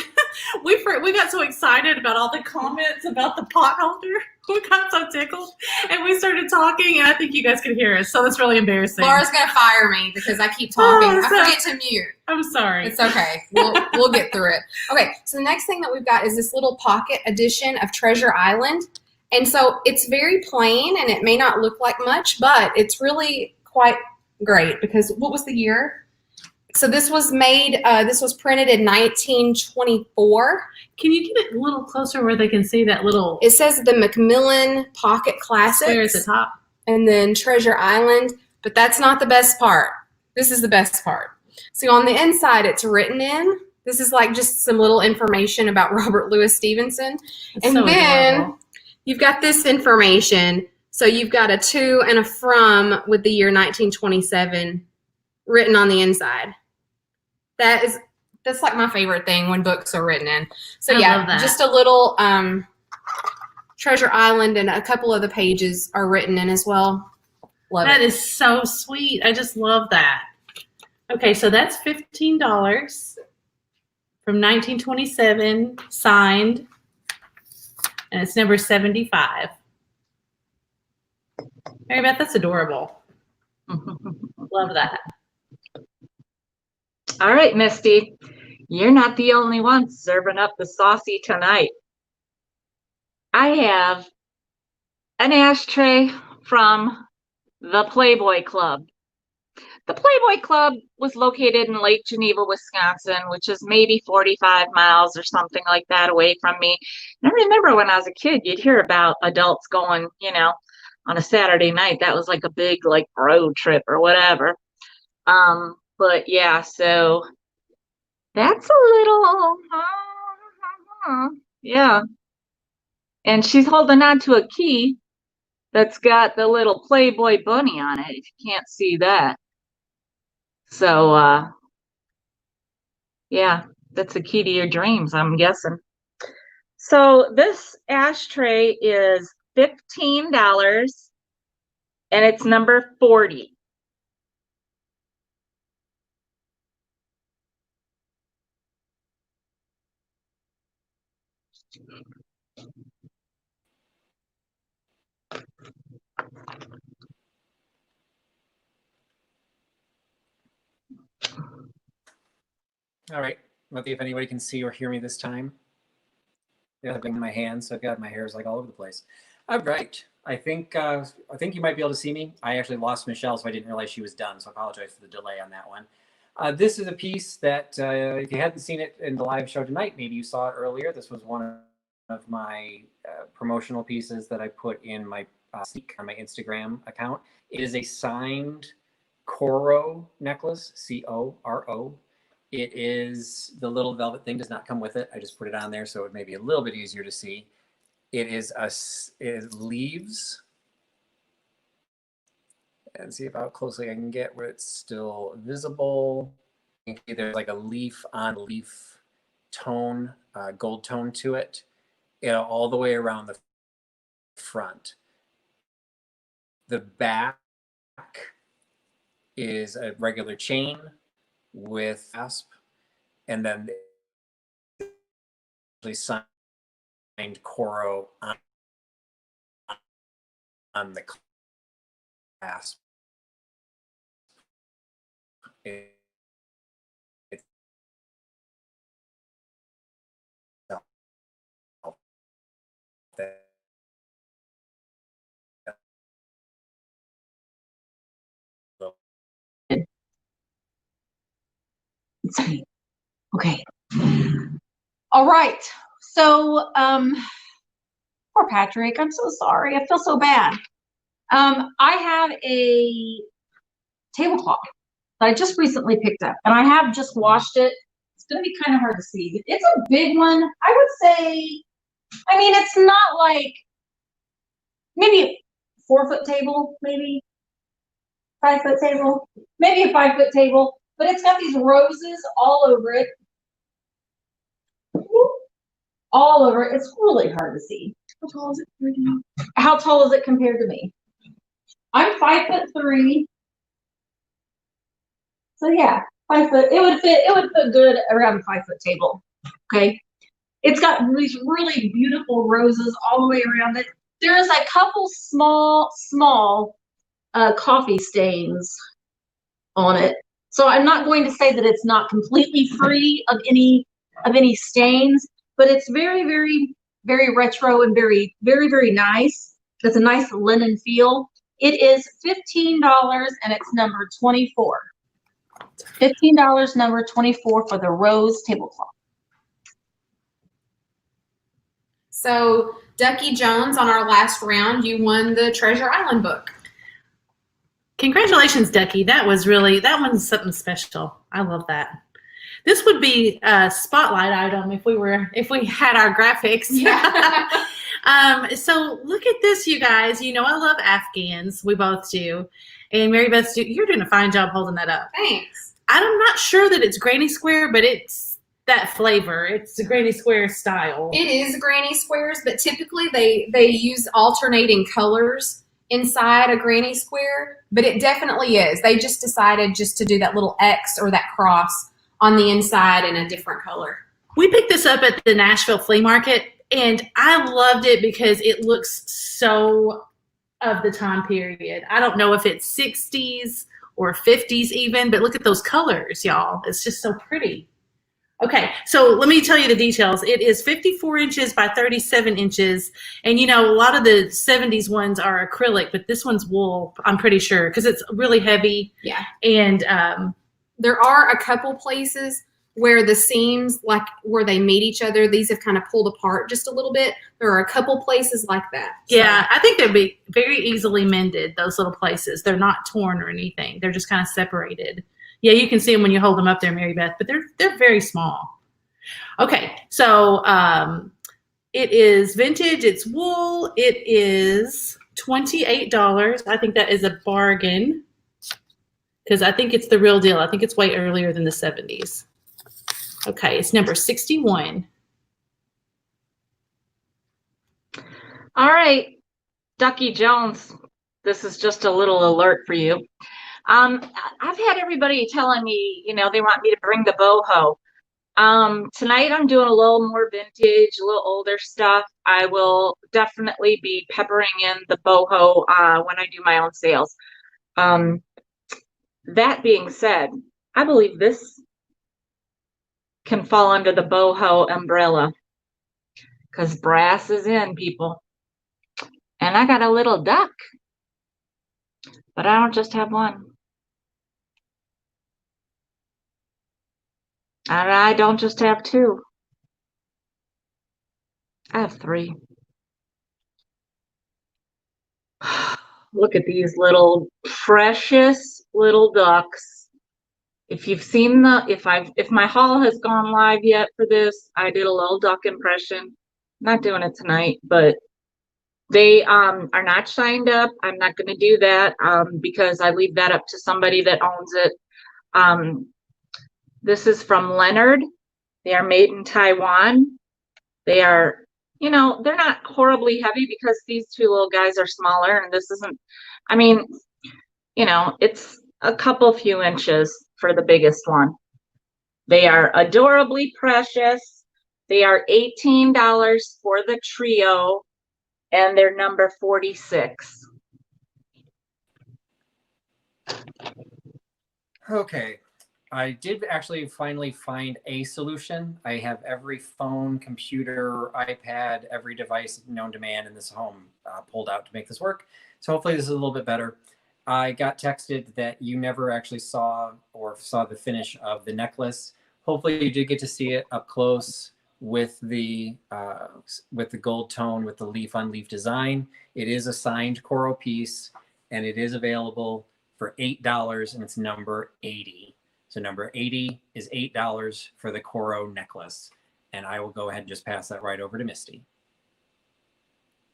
we got so excited about all the comments about the pot holder. We got so tickled. And we started talking, and I think you guys could hear us. So that's really embarrassing. Laura's going to fire me because I keep talking. I forget to mute. I'm sorry. It's okay. We'll get through it. Okay, so the next thing that we've got is this little pocket edition of Treasure Island. And so it's very plain and it may not look like much, but it's really quite great because what was the year? So this was printed in 1924. Can you get it a little closer where they can see that little? It says the Macmillan Pocket Classics. There at the top. And then Treasure Island, but that's not the best part. This is the best part. So on the inside, it's written in. This is like just some little information about Robert Louis Stevenson. It's and so then adorable. You've got this information. So you've got a to and a from with the year 1927 written on the inside. That's like my favorite thing when books are written in. So I love that. just a little Treasure Island and a couple of the pages are written in as well. Love That it. is so sweet. I just love that. Okay, so that's $15 from 1927, signed. And it's number 75. Mary Beth, that's adorable. Love that. All right, Misty, you're not the only one serving up the saucy tonight. I have an ashtray from the Playboy Club. The Playboy Club was located in Lake Geneva, Wisconsin, which is maybe 45 miles or something like that away from me. And I remember when I was a kid, you'd hear about adults going, on a Saturday night. That was like a big road trip or whatever. But yeah, so that's a little, yeah. And she's holding on to a key that's got the little Playboy bunny on it, if you can't see that. So, yeah, that's the key to your dreams, I'm guessing. So this ashtray is $15 and it's number 40. All right, Let's see if anybody can see or hear me this time. Yeah, I've been in my hands, so God, my hair is like all over the place. All right. I think you might be able to see me. I actually lost Michelle, so I didn't realize she was done. So I apologize for the delay on that one. This is a piece that if you hadn't seen it in the live show tonight, maybe you saw it earlier. This was one of my promotional pieces that I put in my on my Instagram account. It is a signed Coro necklace, C-O-R-O. It is the little velvet thing does not come with it. I just put it on there so it may be a little bit easier to see. It is leaves. And see how closely I can get where it's still visible. You can see there's like a leaf on leaf tone, gold tone to it, all the way around the front. The back is a regular chain with clasp, and then the signed Coro on the clasp. Okay. All right. So, poor Patrick. I'm so sorry. I feel so bad. I have a tablecloth that I just recently picked up, and I have just washed it. It's going to be kind of hard to see. It's a big one. I would say, I mean, it's not like maybe a 4-foot table, maybe 5-foot table, maybe a 5-foot table, but it's got these roses all over it. All over it. It's really hard to see. How tall is it compared to me? How tall is it compared to me? I'm 5'3". So yeah, 5 foot. It would fit good around a 5-foot table. Okay. It's got these really beautiful roses all the way around it. There's a couple small coffee stains on it. So I'm not going to say that it's not completely free of any stains, but it's very, very, very retro and very, very, very nice. It's a nice linen feel. It is $15 and it's number 24. $15, number 24 for the rose tablecloth. So Ducky Jones, on our last round, you won the Treasure Island book. Congratulations, Ducky. That one's something special. I love that. This would be a spotlight item if we had our graphics. Yeah. So look at this, you guys. You know I love Afghans. We both do. And Mary Beth, you're doing a fine job holding that up. Thanks. I'm not sure that it's granny square, but it's that flavor. It's the granny square style. It is granny squares, but typically they use alternating colors inside a granny square, but it definitely is. They just decided just to do that little X or that cross on the inside in a different color. We picked this up at the Nashville flea market, and I loved it because it looks so of the time period. I don't know if it's 60s or 50s even, but look at those colors, y'all. It's just so pretty. Okay, so let me tell you the details. It is 54 inches by 37 inches. And, you know, a lot of the 70s ones are acrylic, but this one's wool, I'm pretty sure, because it's really heavy. Yeah. And there are a couple places where the seams, like where they meet each other, these have kind of pulled apart just a little bit. There are a couple places like that. So. Yeah, I think they'd be very easily mended, those little places. They're not torn or anything. They're just kind of separated. Yeah, you can see them when you hold them up there, Mary Beth, but they're very small. Okay, so it is vintage. It's wool. It is $28. I think that is a bargain because I think it's the real deal. I think it's way earlier than the 70s. Okay, it's number 61. All right, Ducky Jones, this is just a little alert for you. I've had everybody telling me, you know, they want me to bring the boho. Tonight I'm doing a little more vintage, a little older stuff. I will definitely be peppering in the boho when I do my own sales. That being said, I believe this can fall under the boho umbrella because brass is in, people. And I got a little duck, but I don't just have one. And I don't just have two. I have three. Look at these little precious little ducks. If you've seen if my haul has gone live yet for this, I did a little duck impression. Not doing it tonight, but they are not shined up. I'm not going to do that because I leave that up to somebody that owns it. This is from Leonard. They are made in Taiwan. They are, you know, they're not horribly heavy because these two little guys are smaller, and this isn't, I mean, you know, it's a few inches for the biggest one. They are adorably precious. They are $18 for the trio, and they're number 46. Okay. I did actually finally find a solution. I have every phone, computer, iPad, every device known to man in this home pulled out to make this work. So hopefully this is a little bit better. I got texted that you never actually saw the finish of the necklace. Hopefully you did get to see it up close with the gold tone with the leaf on leaf design. It is a signed coral piece, and it is available for $8, and it's number 80. So number 80 is $8 for the Coro necklace. And I will go ahead and just pass that right over to Misty.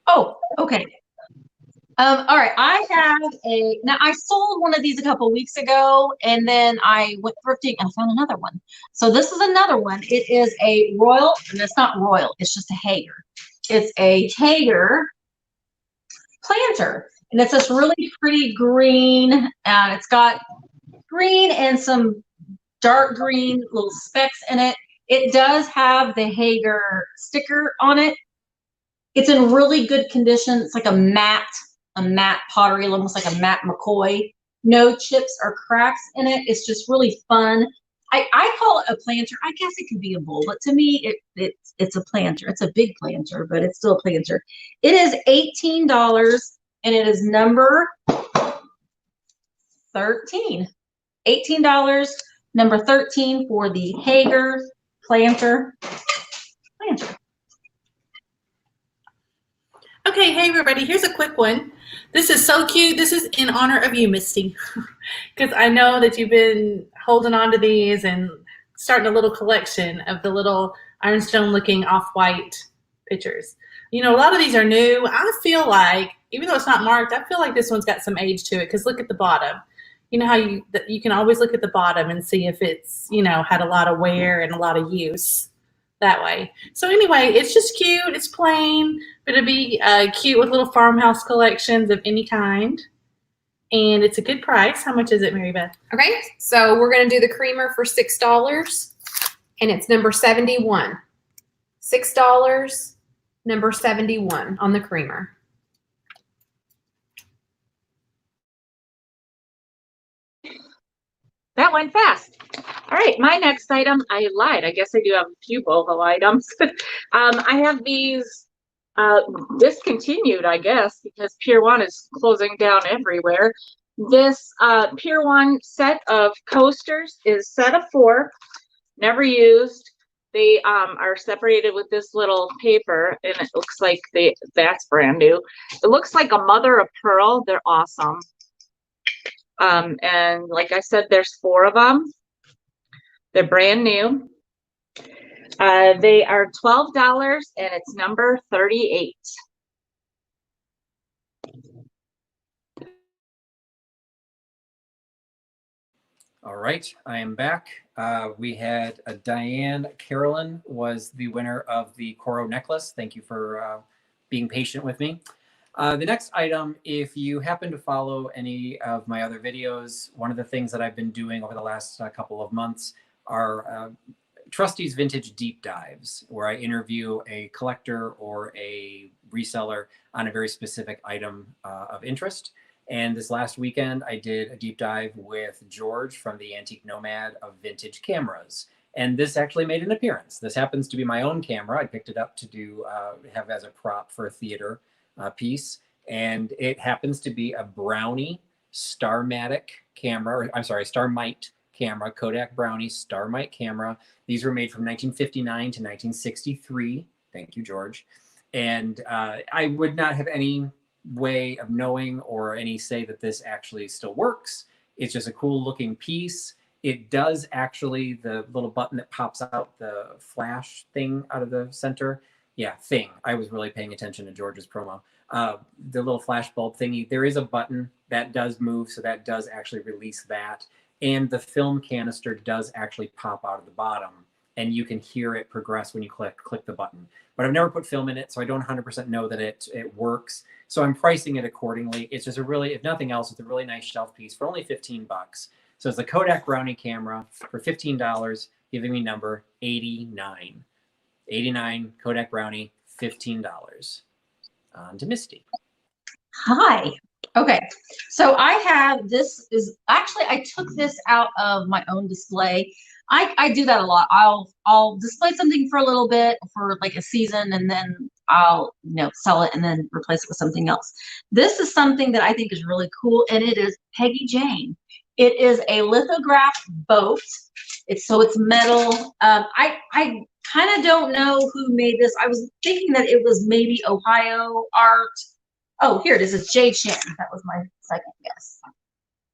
Oh, okay. All right. Now I sold one of these a couple weeks ago, and then I went thrifting and found another one. So this is another one. It is a royal, and it's not royal, it's just a hanger. It's a hanger planter, and it's this really pretty green, and it's got green and some dark green little specks in it. It does have the Hager sticker on it. It's in really good condition. It's like a matte pottery, almost like a matte McCoy. No chips or cracks in it. It's just really fun. I call it a planter. I guess it could be a bowl, but to me, it's a planter. It's a big planter, but it's still a planter. It is $18, and it is number 13. $18, number 13 for the Hager planter. Okay, hey everybody, here's a quick one. This is so cute. This is in honor of you, Misty, because I know that you've been holding on to these and starting a little collection of the little ironstone looking off-white pictures. You know, a lot of these are new. I feel like, even though it's not marked, I feel like this one's got some age to it, because look at the bottom. You know how you can always look at the bottom and see if it's, you know, had a lot of wear and a lot of use that way. So anyway, it's just cute. It's plain, but it'd be cute with little farmhouse collections of any kind. And it's a good price. How much is it, Mary Beth? Okay, so we're going to do the creamer for $6, and it's number 71. $6, number 71 on the creamer. That went fast. All right, my next item, I lied. I guess I do have a few boho items. I have these discontinued, I guess, because Pier 1 is closing down everywhere. This Pier 1 set of coasters is set of 4, never used. They are separated with this little paper, and it looks like that's brand new. It looks like a mother of pearl. They're awesome. And like I said, there's 4 of them. They're brand new. They are $12, and it's number 38. All right, I am back. We had Diane Carolyn was the winner of the Coro necklace. Thank you for being patient with me. The next item, if you happen to follow any of my other videos, one of the things that I've been doing over the last couple of months are Trusty's Vintage Deep Dives, where I interview a collector or a reseller on a very specific item of interest. And this last weekend, I did a deep dive with George from the Antique Nomad of Vintage Cameras. And this actually made an appearance. This happens to be my own camera. I picked it up to do have as a prop for a theater piece. And it happens to be a Brownie Starmatic camera, or I'm sorry, Starmite camera, Kodak Brownie Starmite camera. These were made from 1959 to 1963. Thank you, George. And I would not have any way of knowing or any say that this actually still works. It's just a cool looking piece. It does actually, the little button that pops out, the flash thing out of the center. Yeah, thing. I was really paying attention to George's promo. The little flash bulb thingy, there is a button that does move, so that does actually release that. And the film canister does actually pop out of the bottom, and you can hear it progress when you click the button. But I've never put film in it, so I don't 100% know that it works. So I'm pricing it accordingly. It's just a really, if nothing else, it's a really nice shelf piece for only 15 bucks. So it's a Kodak Brownie camera for $15, giving me number 89. 89 Kodak Brownie, $15. On to Misty. Hi. Okay, so I have, this is actually, I took this out of my own display. I do that a lot. I'll display something for a little bit for like a season, and then I'll sell it and then replace it with something else. This is something that I think is really cool, and it is Peggy Jane. It is a lithograph boat. It's metal. I kind of don't know who made this. I was thinking that it was maybe Ohio art. Oh, here it is. It's Jade Shin. That was my second guess.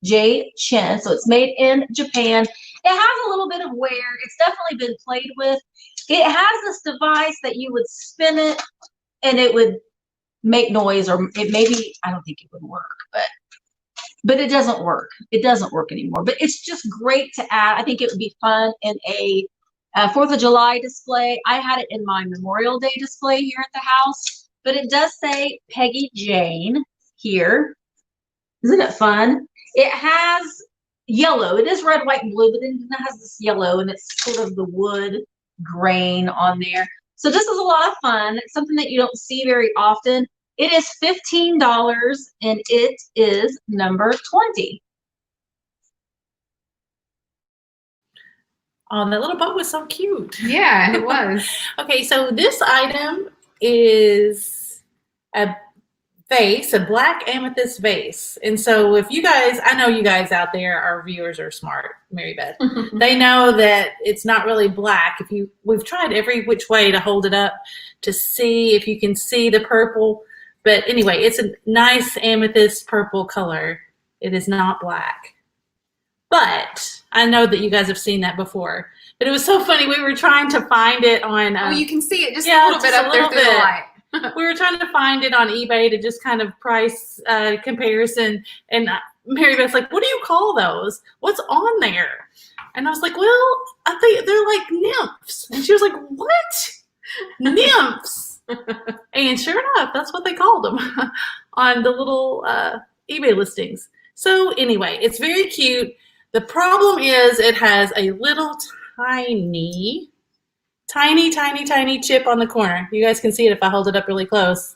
Jade Shin. So it's made in Japan. It has a little bit of wear. It's definitely been played with. It has this device that you would spin it and it would make noise, or it maybe, I don't think it would work, but it doesn't work. It doesn't work anymore. But it's just great to add. I think it would be fun in a 4th of July display. I had it in my Memorial Day display here at the house. But it does say Peggy Jane here. Isn't it fun? It has yellow. It is red, white, and blue, but then it has this yellow, and it's sort of the wood grain on there. So this is a lot of fun. It's something that you don't see very often. It is $15, and it is number 20. Oh, that little boat was so cute. Yeah, it was. Okay, so this item is a vase, a black amethyst vase. And so if you guys, I know you guys out there, our viewers are smart, Mary Beth. They know that it's not really black. We've tried every which way to hold it up to see if you can see the purple. But anyway, it's a nice amethyst purple color. It is not black. But I know that you guys have seen that before. But it was so funny. We were trying to find it on. Oh, you can see it just a little bit up there through the light. We were trying to find it on eBay to just kind of price comparison. And Mary Beth's like, "What do you call those? What's on there?" And I was like, "Well, I think they're like nymphs." And she was like, "What? Nymphs?" And sure enough, that's what they called them on the little eBay listings. So anyway, it's very cute. The problem is it has a little tiny chip on the corner. You guys can see it if I hold it up really close.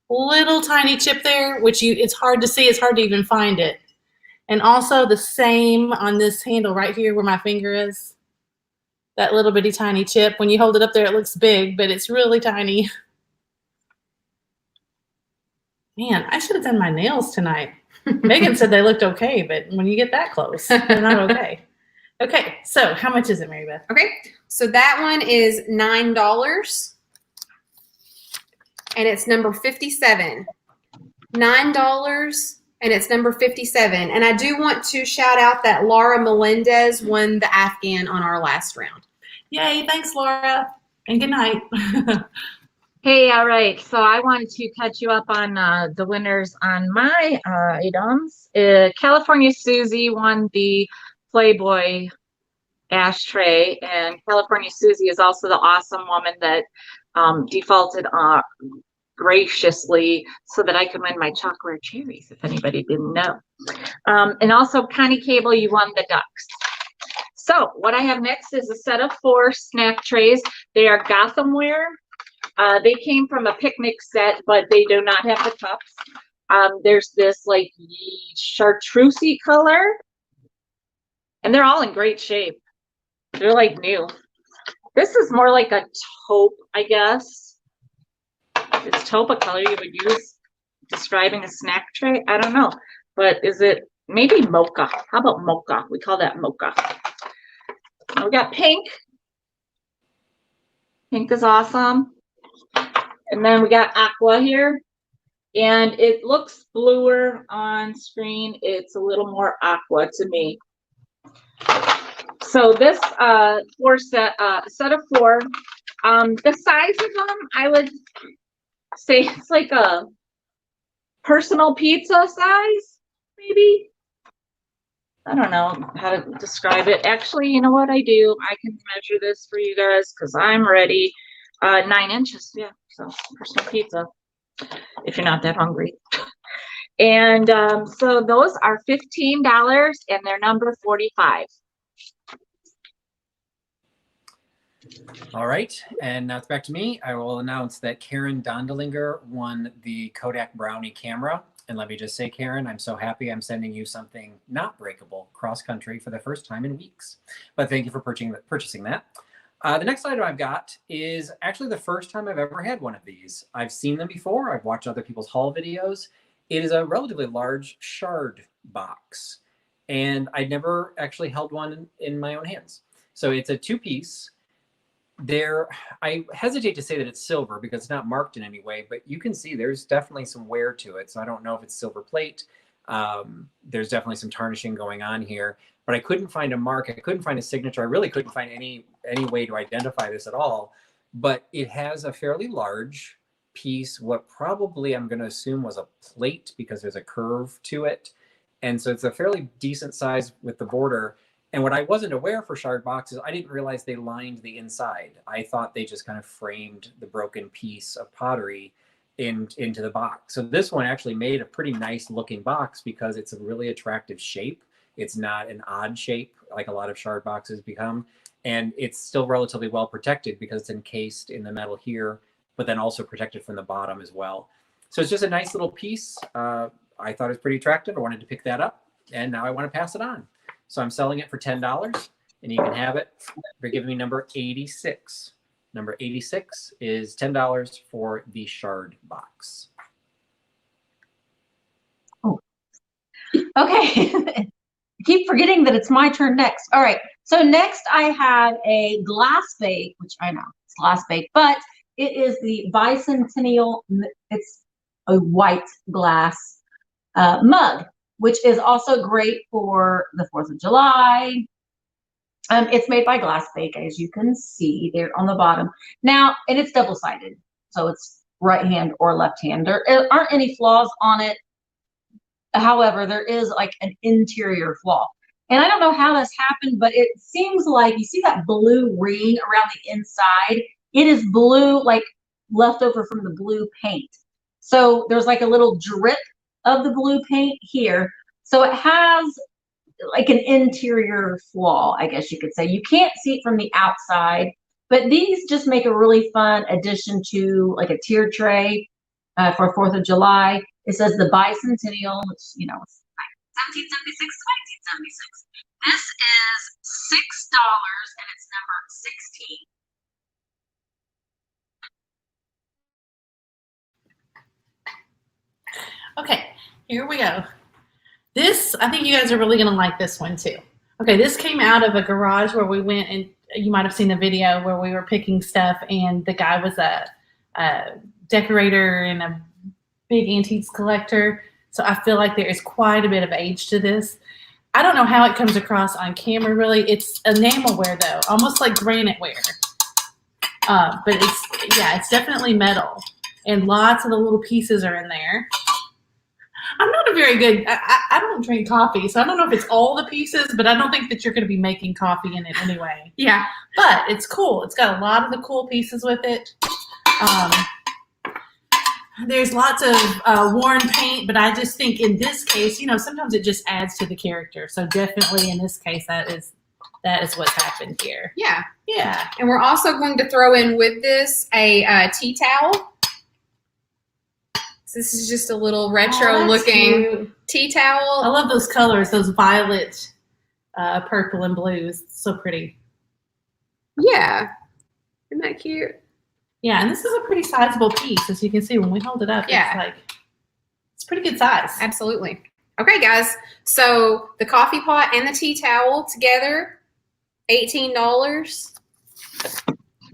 Little tiny chip there, which it's hard to see. It's hard to even find it. And also the same on this handle right here where my finger is. That little bitty tiny chip. When you hold it up there, it looks big, but it's really tiny. Man, I should have done my nails tonight. Megan said they looked okay, but when you get that close, they're not okay. Okay, so how much is it, Mary Beth? Okay, so that one is $9, and it's number 57. $9, and it's number 57. And I do want to shout out that Laura Melendez won the Afghan on our last round. Yay, thanks, Laura, and good night. Hey, all right. So I wanted to catch you up on the winners on my items. California Susie won the Playboy ashtray, and California Susie is also the awesome woman that defaulted graciously so that I could win my chocolate cherries, if anybody didn't know. And also, Connie Cable, you won the ducks. So what I have next is a set of 4 snack trays. They are Gothamware. They came from a picnic set, but they do not have the cups. There's this like chartreusey color, and they're all in great shape. They're like new. This is more like a taupe, I guess. Is taupe a color you would use describing a snack tray? I don't know. But is it maybe mocha? How about mocha? We call that mocha. Now we got pink. Pink is awesome. And then we got aqua here. And it looks bluer on screen. It's a little more aqua to me. So this set of 4, the size of them, I would say it's like a personal pizza size, maybe. I don't know how to describe it. Actually, you know what I do? I can measure this for you guys because I'm ready. 9 inches, yeah. So personal pizza, if you're not that hungry. And so those are $15 and they're number 45. All right, and now it's back to me. I will announce that Karen Dondelinger won the Kodak Brownie camera. And let me just say, Karen, I'm so happy I'm sending you something not breakable cross-country for the first time in weeks. But thank you for purchasing that. The next item I've got is actually the first time I've ever had one of these. I've seen them before. I've watched other people's haul videos. It is a relatively large shard box. And I'd never actually held one in my own hands. So it's a 2-piece. I hesitate to say that it's silver because it's not marked in any way, but you can see there's definitely some wear to it. So I don't know if it's silver plate. There's definitely some tarnishing going on here, but I couldn't find a mark. I couldn't find a signature. I really couldn't find any way to identify this at all, but it has a fairly large piece, what probably I'm going to assume was a plate because there's a curve to it. And so it's a fairly decent size with the border. And what I wasn't aware for shard boxes, I didn't realize they lined the inside. I thought they just kind of framed the broken piece of pottery into the box. So this one actually made a pretty nice looking box because it's a really attractive shape. It's not an odd shape like a lot of shard boxes become. And it's still relatively well protected because it's encased in the metal here, but then also protected from the bottom as well. So it's just a nice little piece. I thought it was pretty attractive. I wanted to pick that up and now I want to pass it on. So I'm selling it for $10 and you can have it for giving me number 86. Number 86 is $10 for the shard box. Oh, okay. I keep forgetting that it's my turn next. All right. So next I have a glass bake, which I know it's glass bake, but it is the bicentennial. It's a white glass mug, which is also great for the 4th of July. It's made by Glass Bake, as you can see there on the bottom. Now, and it's double-sided, so it's right hand or left hand. There aren't any flaws on it. However, there is like an interior flaw. And I don't know how this happened, but it seems like you see that blue ring around the inside. It is blue, like left over from the blue paint. So there's like a little drip of the blue paint here. So it has like an interior flaw, I guess you could say. You can't see it from the outside, but these just make a really fun addition to like a tier tray for 4th of July. It says the bicentennial, which, you know, 1776 to 1976. This is $6 and it's number 16. Okay, here we go. This, I think you guys are really going to like this one too. Okay, this came out of a garage where we went, and you might have seen the video where we were picking stuff, and the guy was a decorator and a big antiques collector. So I feel like there is quite a bit of age to this. I don't know how it comes across on camera, really. It's enamelware, though, almost like granite ware. But it's definitely metal, and lots of the little pieces are in there. I'm not a very good, I don't drink coffee, so I don't know if it's all the pieces, but I don't think that you're going to be making coffee in it anyway. Yeah. But it's cool. It's got a lot of the cool pieces with it. There's lots of worn paint, but I just think in this case, you know, sometimes it just adds to the character. So definitely in this case, that is what's happened here. Yeah. Yeah. And we're also going to throw in with this a tea towel. So this is just a little retro looking tea towel. I love those colors, those violet, purple and blues. So pretty. Yeah. Isn't that cute? Yeah, and this is a pretty sizable piece, as you can see when we hold it up. Yeah. It's pretty good size. Absolutely. Okay, guys. So the coffee pot and the tea towel together, $18.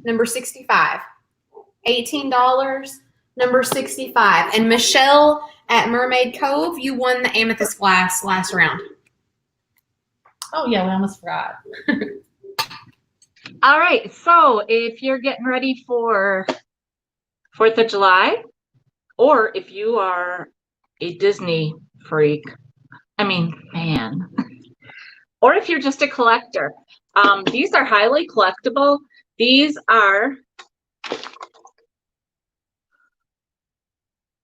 Number 65. $18. Number 65. And Michelle at Mermaid Cove, you won the amethyst glass last round. Oh yeah, we almost forgot. All right, so if you're getting ready for 4th of July, or if you are a Disney freak, fan, or if you're just a collector, these are highly collectible. These are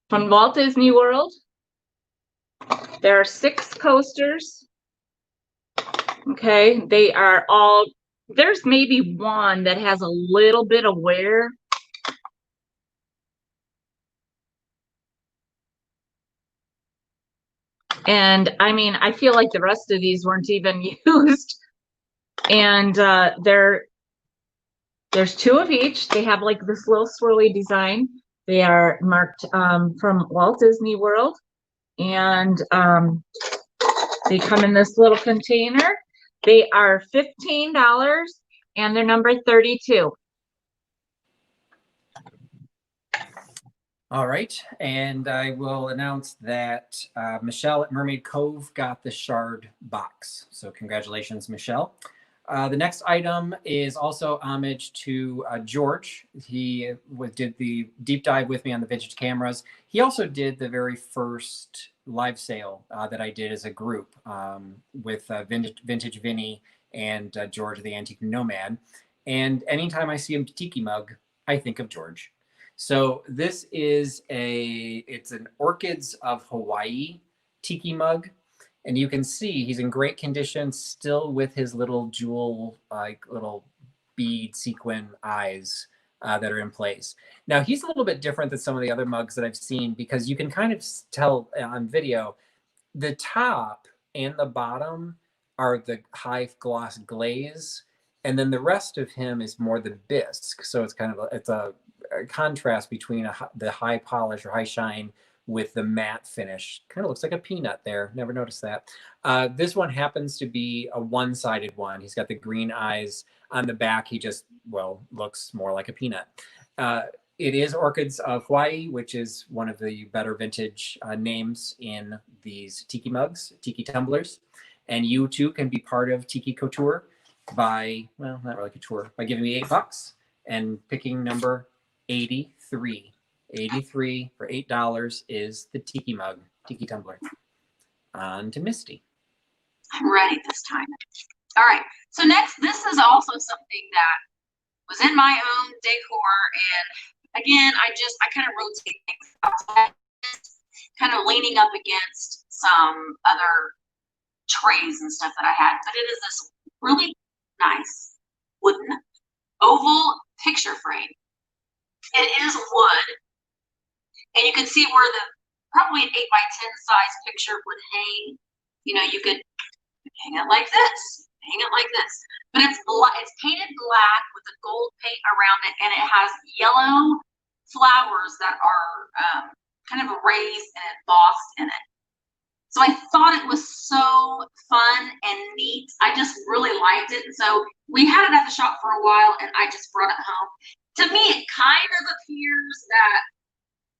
from Walt Disney World. There are 6 coasters. Okay, they are all, there's maybe one that has a little bit of wear. And I feel like the rest of these weren't even used. And there's 2 of each. They have like this little swirly design. They are marked from Walt Disney World. And they come in this little container. They are $15 and they're number 32. All right, and I will announce that Michelle at Mermaid Cove got the shard box. So congratulations, Michelle. The next item is also homage to George. He did the deep dive with me on the vintage cameras. He also did the very first live sale that I did as a group with Vintage Vinny and George the Antique Nomad. And anytime I see a tiki mug, I think of George. So this is it's an Orchids of Hawaii tiki mug. And you can see he's in great condition, still with his little jewel, little bead sequin eyes that are in place. Now, he's a little bit different than some of the other mugs that I've seen because you can kind of tell on video, the top and the bottom are the high gloss glaze. And then the rest of him is more the bisque. So it's kind of it's a contrast between the high polish or high shine with the matte finish. Kind of looks like a peanut there. Never noticed that. This one happens to be a one-sided one. He's got the green eyes. On the back, he just, looks more like a peanut. It is Orchids of Hawaii, which is one of the better vintage names in these tiki mugs, tiki tumblers. And you too can be part of Tiki Couture by, not really couture, by giving me $8 and picking number 83. 83 for $8 is the tiki mug, tiki tumbler. On to Misty. I'm ready this time. All right. So next, this is also something that was in my own decor, and again, I kind of rotate things outside, kind of leaning up against some other trays and stuff that I had. But it is this really nice wooden oval picture frame. It is wood. And you can see where probably an 8x10 size picture would hang. You could hang it like this, but it's painted black with a gold paint around it, and it has yellow flowers that are kind of raised and embossed in it. So I thought it was so fun and neat. I just really liked it. And so we had it at the shop for a while, and I just brought it home. To me, it kind of appears that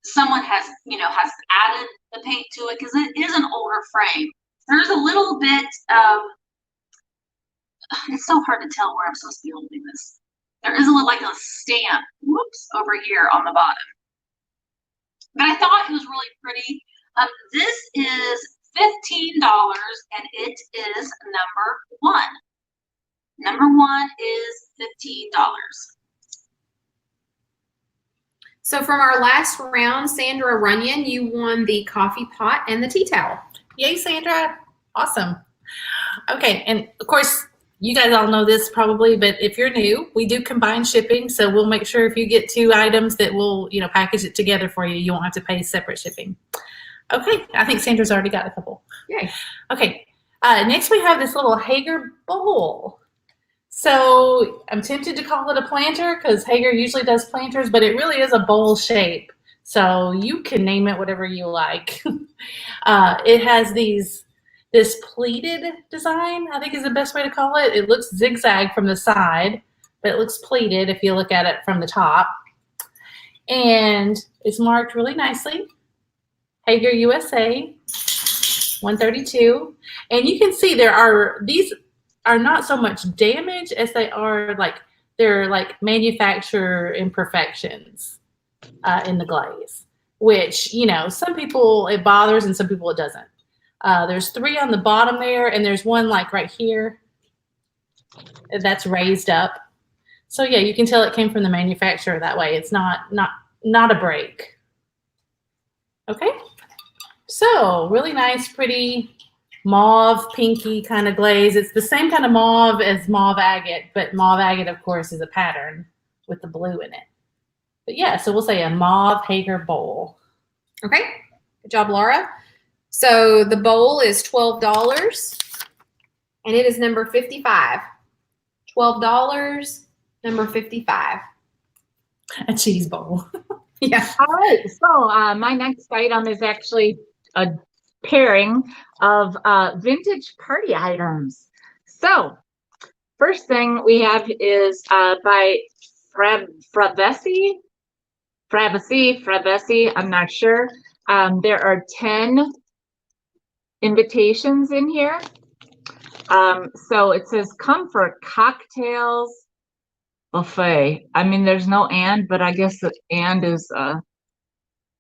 someone has added the paint to it because it is an older frame. There's a little bit of, it's so hard to tell where I'm supposed to be holding this. There is a little, like a stamp, over here on the bottom. But I thought it was really pretty. This is $15 and it is number 1. Number 1 is $15. So from our last round, Sandra Runyon, you won the coffee pot and the tea towel. Yay, Sandra. Awesome. Okay, and of course, you guys all know this probably, but if you're new, we do combine shipping. So we'll make sure if you get 2 items that we'll, package it together for you. You won't have to pay separate shipping. Okay, I think Sandra's already got a couple. Yay. Okay, next we have this little Hager bowl. So I'm tempted to call it a planter because Hager usually does planters, but it really is a bowl shape. So you can name it whatever you like. It has this pleated design, I think is the best way to call it. It looks zigzag from the side, but it looks pleated if you look at it from the top. And it's marked really nicely. Hager USA 132. And you can see these are not so much damage as they're like manufacturer imperfections in the glaze, which, you know, some people it bothers and some people it doesn't. There's 3 on the bottom there, and there's one like right here that's raised up. So yeah, you can tell it came from the manufacturer that way. It's not a break. Okay. So really nice, pretty mauve, pinky kind of glaze. It's the same kind of mauve as mauve agate, but mauve agate, of course, is a pattern with the blue in it. But yeah, so we'll say a mauve Hager bowl. Okay. Good job, Laura. So the bowl is $12 and it is number 55. $12, number 55. A cheese bowl. Yeah. All right, so my next item is actually a pairing of vintage party items. So first thing we have is by Fravesi, I'm not sure. There are 10 invitations in here. So it says come for a cocktails buffet. I mean, there's no and, but I guess the and is,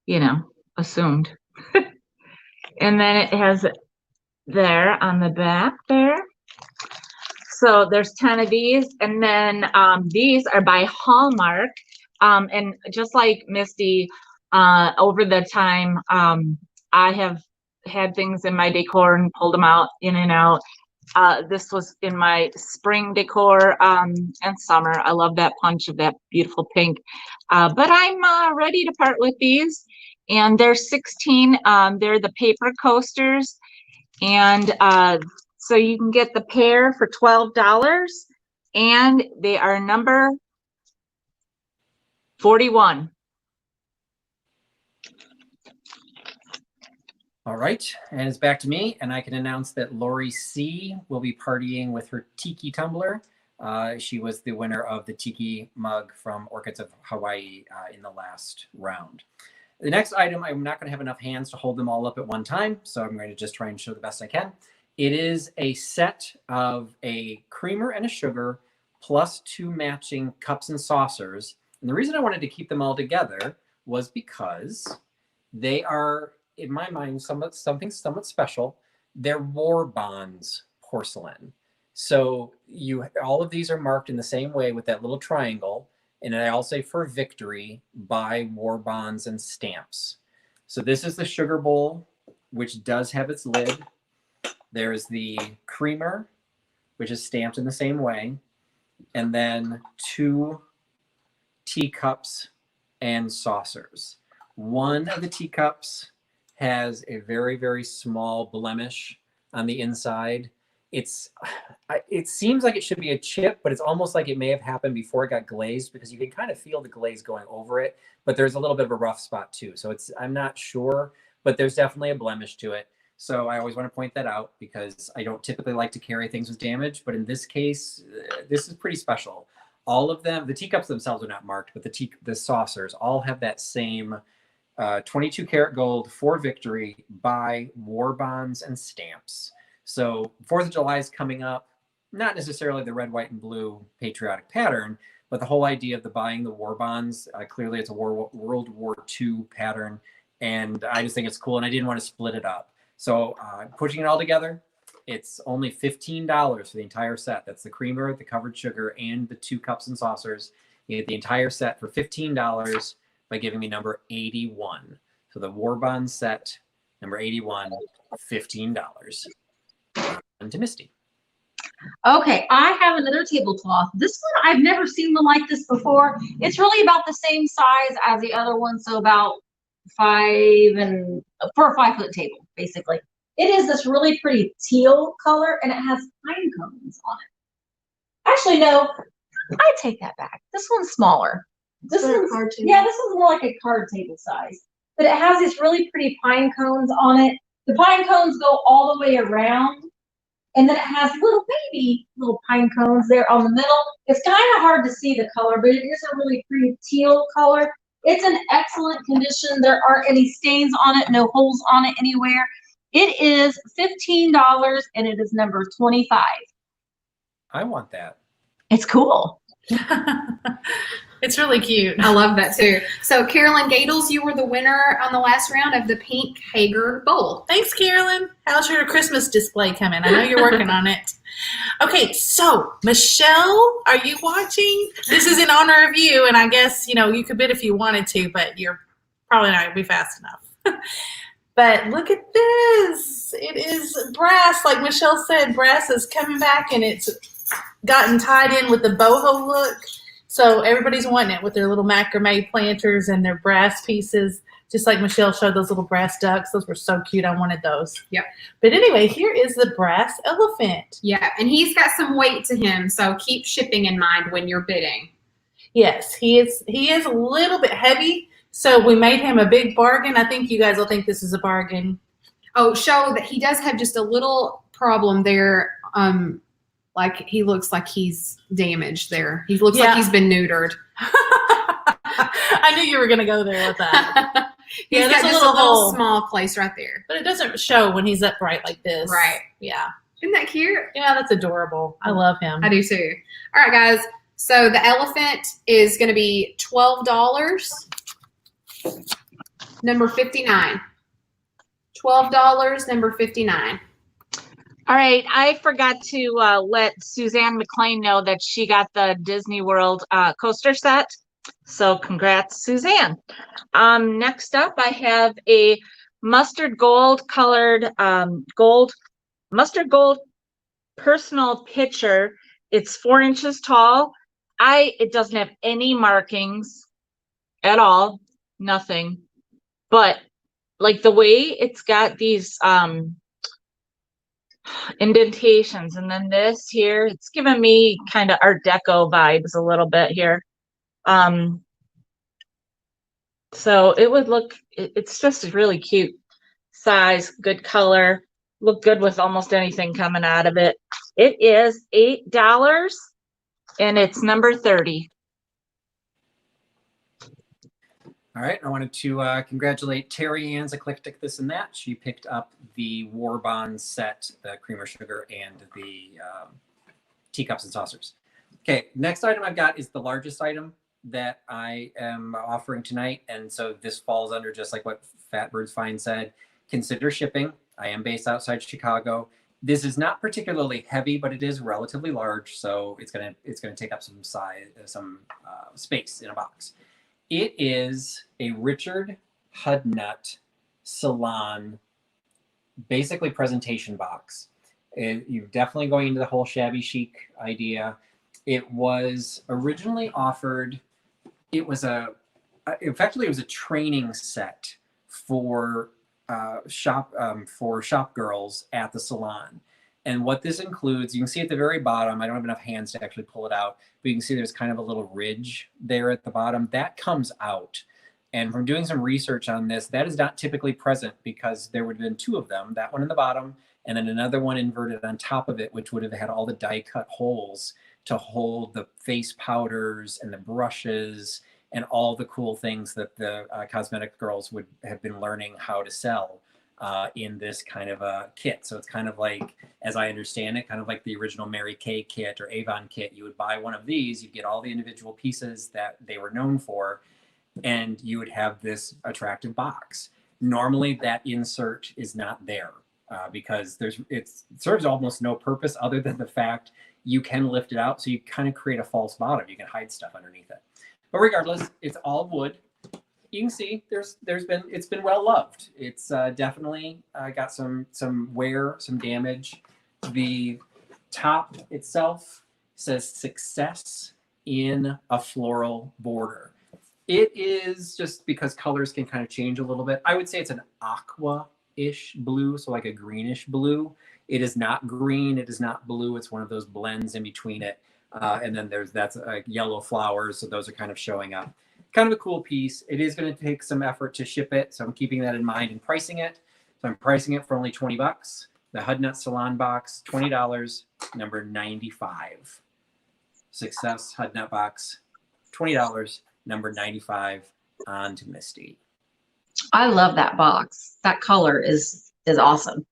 you know, assumed. And then it has there on the back there. So there's 10 of these. And then these are by Hallmark. And just like Misty, over the time, I have had things in my decor and pulled them out in and out. This was in my spring decor and summer. I love that punch of that beautiful pink. But I'm ready to part with these. And they're 16. They're the paper coasters. And so you can get the pair for $12. And they are number 41. All right, and it's back to me, and I can announce that Lori C will be partying with her Tiki tumbler. She was the winner of the Tiki mug from Orchids of Hawaii in the last round. The next item, I'm not going to have enough hands to hold them all up at one time, so I'm going to just try and show the best I can. It is a set of a creamer and a sugar plus 2 matching cups and saucers. And the reason I wanted to keep them all together was because they are, in my mind, something somewhat special. They're War Bonds porcelain. So all of these are marked in the same way with that little triangle. And I all say for victory by War Bonds and stamps. So this is the sugar bowl, which does have its lid. There's the creamer, which is stamped in the same way. And then 2 teacups and saucers. One of the teacups has a very, very small blemish on the inside. It seems like it should be a chip, but it's almost like it may have happened before it got glazed because you can kind of feel the glaze going over it, but there's a little bit of a rough spot too. So I'm not sure, but there's definitely a blemish to it. So I always want to point that out because I don't typically like to carry things with damage, but in this case, this is pretty special. All of them, the teacups themselves are not marked, but the saucers all have that same 22 karat gold for victory by War Bonds and stamps. So 4th of July is coming up, not necessarily the red, white, and blue patriotic pattern, but the whole idea of buying the War Bonds. Clearly it's a World War II pattern, and I just think it's cool, and I didn't want to split it up. So pushing it all together, it's only $15 for the entire set. That's the creamer, the covered sugar, and the 2 cups and saucers. You get the entire set for $15 by giving me number 81. So the War Bond set, number 81, $15. On to Misty. Okay, I have another tablecloth. This one, I've never seen one like this before. It's really about the same size as the other one, so about 5 and for a 5-foot table, basically. It is this really pretty teal color, and it has pine cones on it. Actually, no, I take that back. This one's smaller. This one's, yeah, this one's more like a card table size. But it has these really pretty pine cones on it. The pine cones go all the way around. And then it has little pine cones there on the middle. It's kind of hard to see the color, but it is a really pretty teal color. It's in excellent condition. There aren't any stains on it, no holes on it anywhere. It is $15 and it is number 25. I want that. It's cool. It's really cute. I love that too. So Carolyn Gadles, you were the winner on the last round of the pink Hager bowl. Thanks, Carolyn. How's your Christmas display coming? I know you're working on it. Okay, so Michelle, are you watching? This is in honor of you, and I guess, you know, you could bid if you wanted to, but you're probably not going to be fast enough. But look at this. It is brass. Like Michelle said, brass is coming back, and it's gotten tied in with the boho look. So everybody's wanting it with their little macrame planters and their brass pieces. Just like Michelle showed those little brass ducks. Those were so cute. I wanted those. Yep. But anyway, here is the brass elephant. Yeah, and he's got some weight to him, so keep shipping in mind when you're bidding. Yes, he is a little bit heavy. So we made him a big bargain. I think you guys will think this is a bargain. Oh, show that he does have just a little problem there. Like he looks like he's damaged there. He looks like he's been neutered. I knew you were going to go there with that. He's got just a little small place right there. But it doesn't show when he's upright like this. Right. Yeah. Isn't that cute? Yeah, that's adorable. I love him. I do too. All right, guys. So the elephant is going to be $12. Number 59. $12, number 59. All right, I forgot to let Suzanne McLean know that she got the Disney World coaster set. So congrats, Suzanne. Next up, I have a mustard gold colored mustard gold personal pitcher. It's 4 inches tall. It doesn't have any markings at all, nothing. But like the way it's got these indentations, and then this here, it's giving me kind of Art Deco vibes a little bit here. So it would look, it's just a really cute size, good color, look good with almost anything coming out of it. It is $8 and it's number 30. All right, I wanted to congratulate Terry Ann's Eclectic This and That. She picked up the War Bonds set, the creamer sugar, and the teacups and saucers. Okay, next item I've got is the largest item that I am offering tonight. And so this falls under just like what Fat Birds Fine said. Consider shipping. I am based outside Chicago. This is not particularly heavy, but it is relatively large. So it's gonna take up some size, space in a box. It is a Richard Hudnut Salon, basically presentation box. You're definitely going into the whole shabby chic idea. It was originally offered. It was effectively it was a training set for shop girls at the salon. And what this includes, you can see at the very bottom, I don't have enough hands to actually pull it out, but you can see there's kind of a little ridge there at the bottom. That comes out. And from doing some research on this, that is not typically present because there would have been 2 of them, that one in the bottom, and then another one inverted on top of it, which would have had all the die cut holes to hold the face powders and the brushes and all the cool things that the cosmetic girls would have been learning how to sell in this kind of a kit. So it's kind of like, as I understand it, kind of like the original Mary Kay kit or Avon kit. You would buy one of these, you'd get all the individual pieces that they were known for, and you would have this attractive box. Normally that insert is not there because it serves almost no purpose other than the fact you can lift it out. So you kind of create a false bottom. You can hide stuff underneath it. But regardless, it's all wood. You can see it's been well loved. It's definitely got some wear, some damage. The top itself says success in a floral border. It is, just because colors can kind of change a little bit, I would say it's an aqua-ish blue, so like a greenish blue. It is not green, it is not blue, it's one of those blends in between it. And then that's yellow flowers. So those are kind of showing up. Kind of a cool piece. It is going to take some effort to ship it. So I'm keeping that in mind and pricing it. So I'm pricing it for only $20. The Hud Nut Salon box, $20, number 95. Success Hud Nut box, $20, number 95, on to Misty. I love that box. That color is awesome.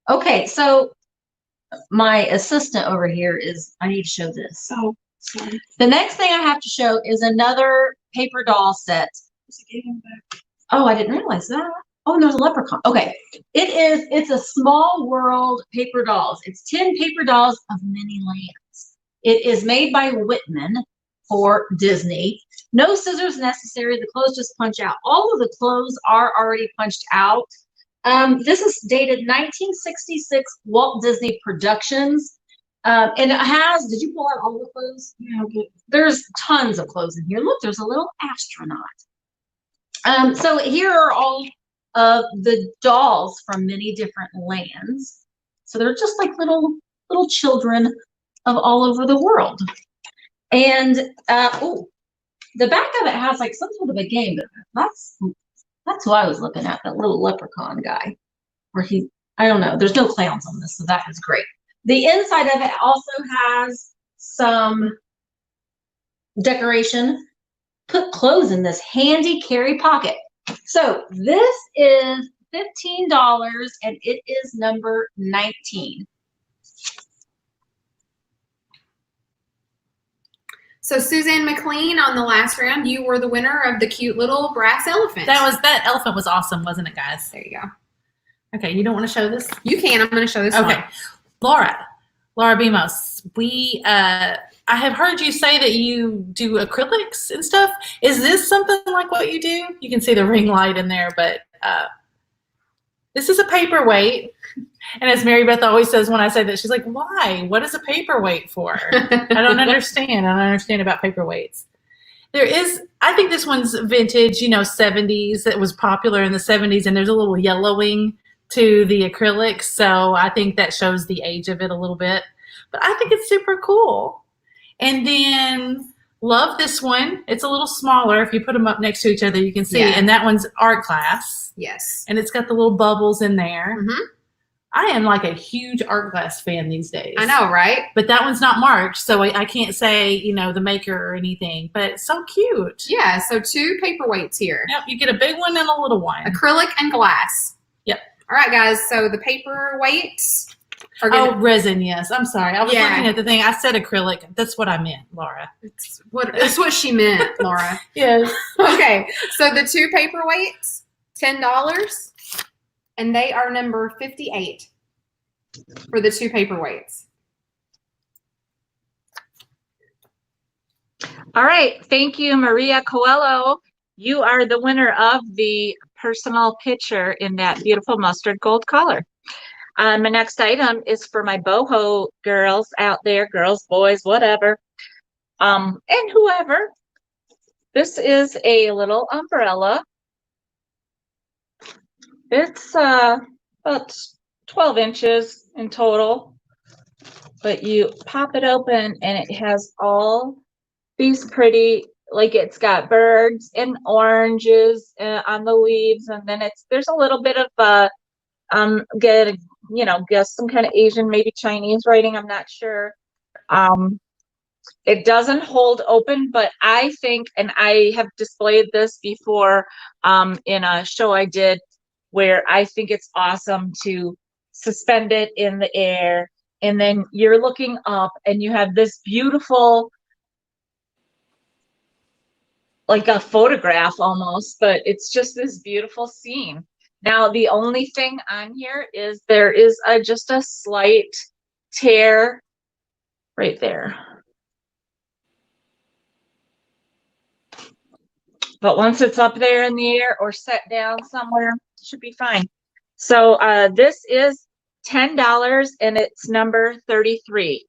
Okay, so my assistant over here I need to show this. So the next thing I have to show is another paper doll set. Oh, I didn't realize that. Oh, and there's a leprechaun. Okay, it's a Small World paper dolls. It's 10 paper dolls of many lands. It is made by Whitman for Disney. No scissors necessary. The clothes just punch out. All of the clothes are already punched out. This is dated 1966 Walt Disney Productions. And it has, did you pull out all the clothes? Yeah, okay. There's tons of clothes in here. Look, there's a little astronaut. So here are all of the dolls from many different lands. So they're just like little children of all over the world. And the back of it has like some sort of a game, but that's who I was looking at, that little leprechaun guy. Where I don't know, there's no clowns on this, so that is great. The inside of it also has some decoration. Put clothes in this handy carry pocket. So this is $15 and it is number 19. So Suzanne McLean, on the last round, you were the winner of the cute little brass elephant. That elephant was awesome, wasn't it, guys? There you go. Okay, you don't want to show this? You can. I'm going to show this one. Okay. Laura Bemos, I have heard you say that you do acrylics and stuff. Is this something like what you do? You can see the ring light in there, but this is a paperweight. And as Mary Beth always says when I say that, she's like, why? What is a paperweight for? I don't understand. I don't understand about paperweights. I think this one's vintage, 70s. It was popular in the 70s, and there's a little yellowing to the acrylics. So I think that shows the age of it a little bit. But I think it's super cool. And then love this one. It's a little smaller. If you put them up next to each other, you can see. Yeah. And that one's art glass. Yes. And it's got the little bubbles in there. Mm-hmm. I am like a huge art glass fan these days. I know, right? But that one's not marked, so I can't say, the maker or anything. But it's so cute. Yeah, so 2 paperweights here. Yep, you get a big one and a little one. Acrylic and glass. Yep. All right, guys, so the paperweights are going resin, yes. I'm sorry. I was looking at the thing. I said acrylic. That's what I meant, Laura. It's what she meant, Laura. Yes. Okay, so the 2 paperweights, $10. And they are number 58 for the 2 paperweights. All right. Thank you, Maria Coelho. You are the winner of the personal picture in that beautiful mustard gold color. My next item is for my boho girls out there, girls, boys, whatever, and whoever. This is a little umbrella. It's about 12 inches in total, but you pop it open and it has all these pretty, like it's got birds and oranges on the leaves, and then there's a little bit of guess some kind of Asian, maybe Chinese writing, I'm not sure. It doesn't hold open, but I think, and I have displayed this before in a show I did, where I think it's awesome to suspend it in the air, and then you're looking up and you have this beautiful, like a photograph almost, but it's just this beautiful scene. Now, the only thing on here is there is just a slight tear right there. But once it's up there in the air or set down somewhere, it should be fine. So this is $10 and it's number 33.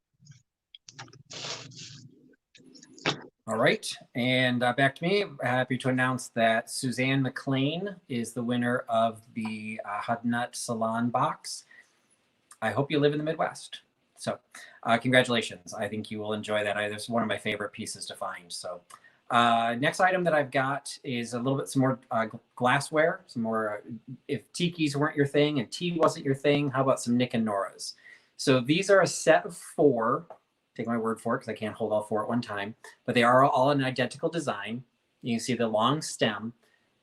All right, and back to me. Happy to announce that Suzanne McLean is the winner of the Hud Nut Salon box. I hope you live in the Midwest. So congratulations. I think you will enjoy that. It's one of my favorite pieces to find. So next item that I've got is a little bit some more glassware, some more, if tikis weren't your thing and tea wasn't your thing, how about some Nick and Nora's? So these are a set of 4. Take my word for it because I can't hold all 4 at one time, but they are all an identical design. You can see the long stem.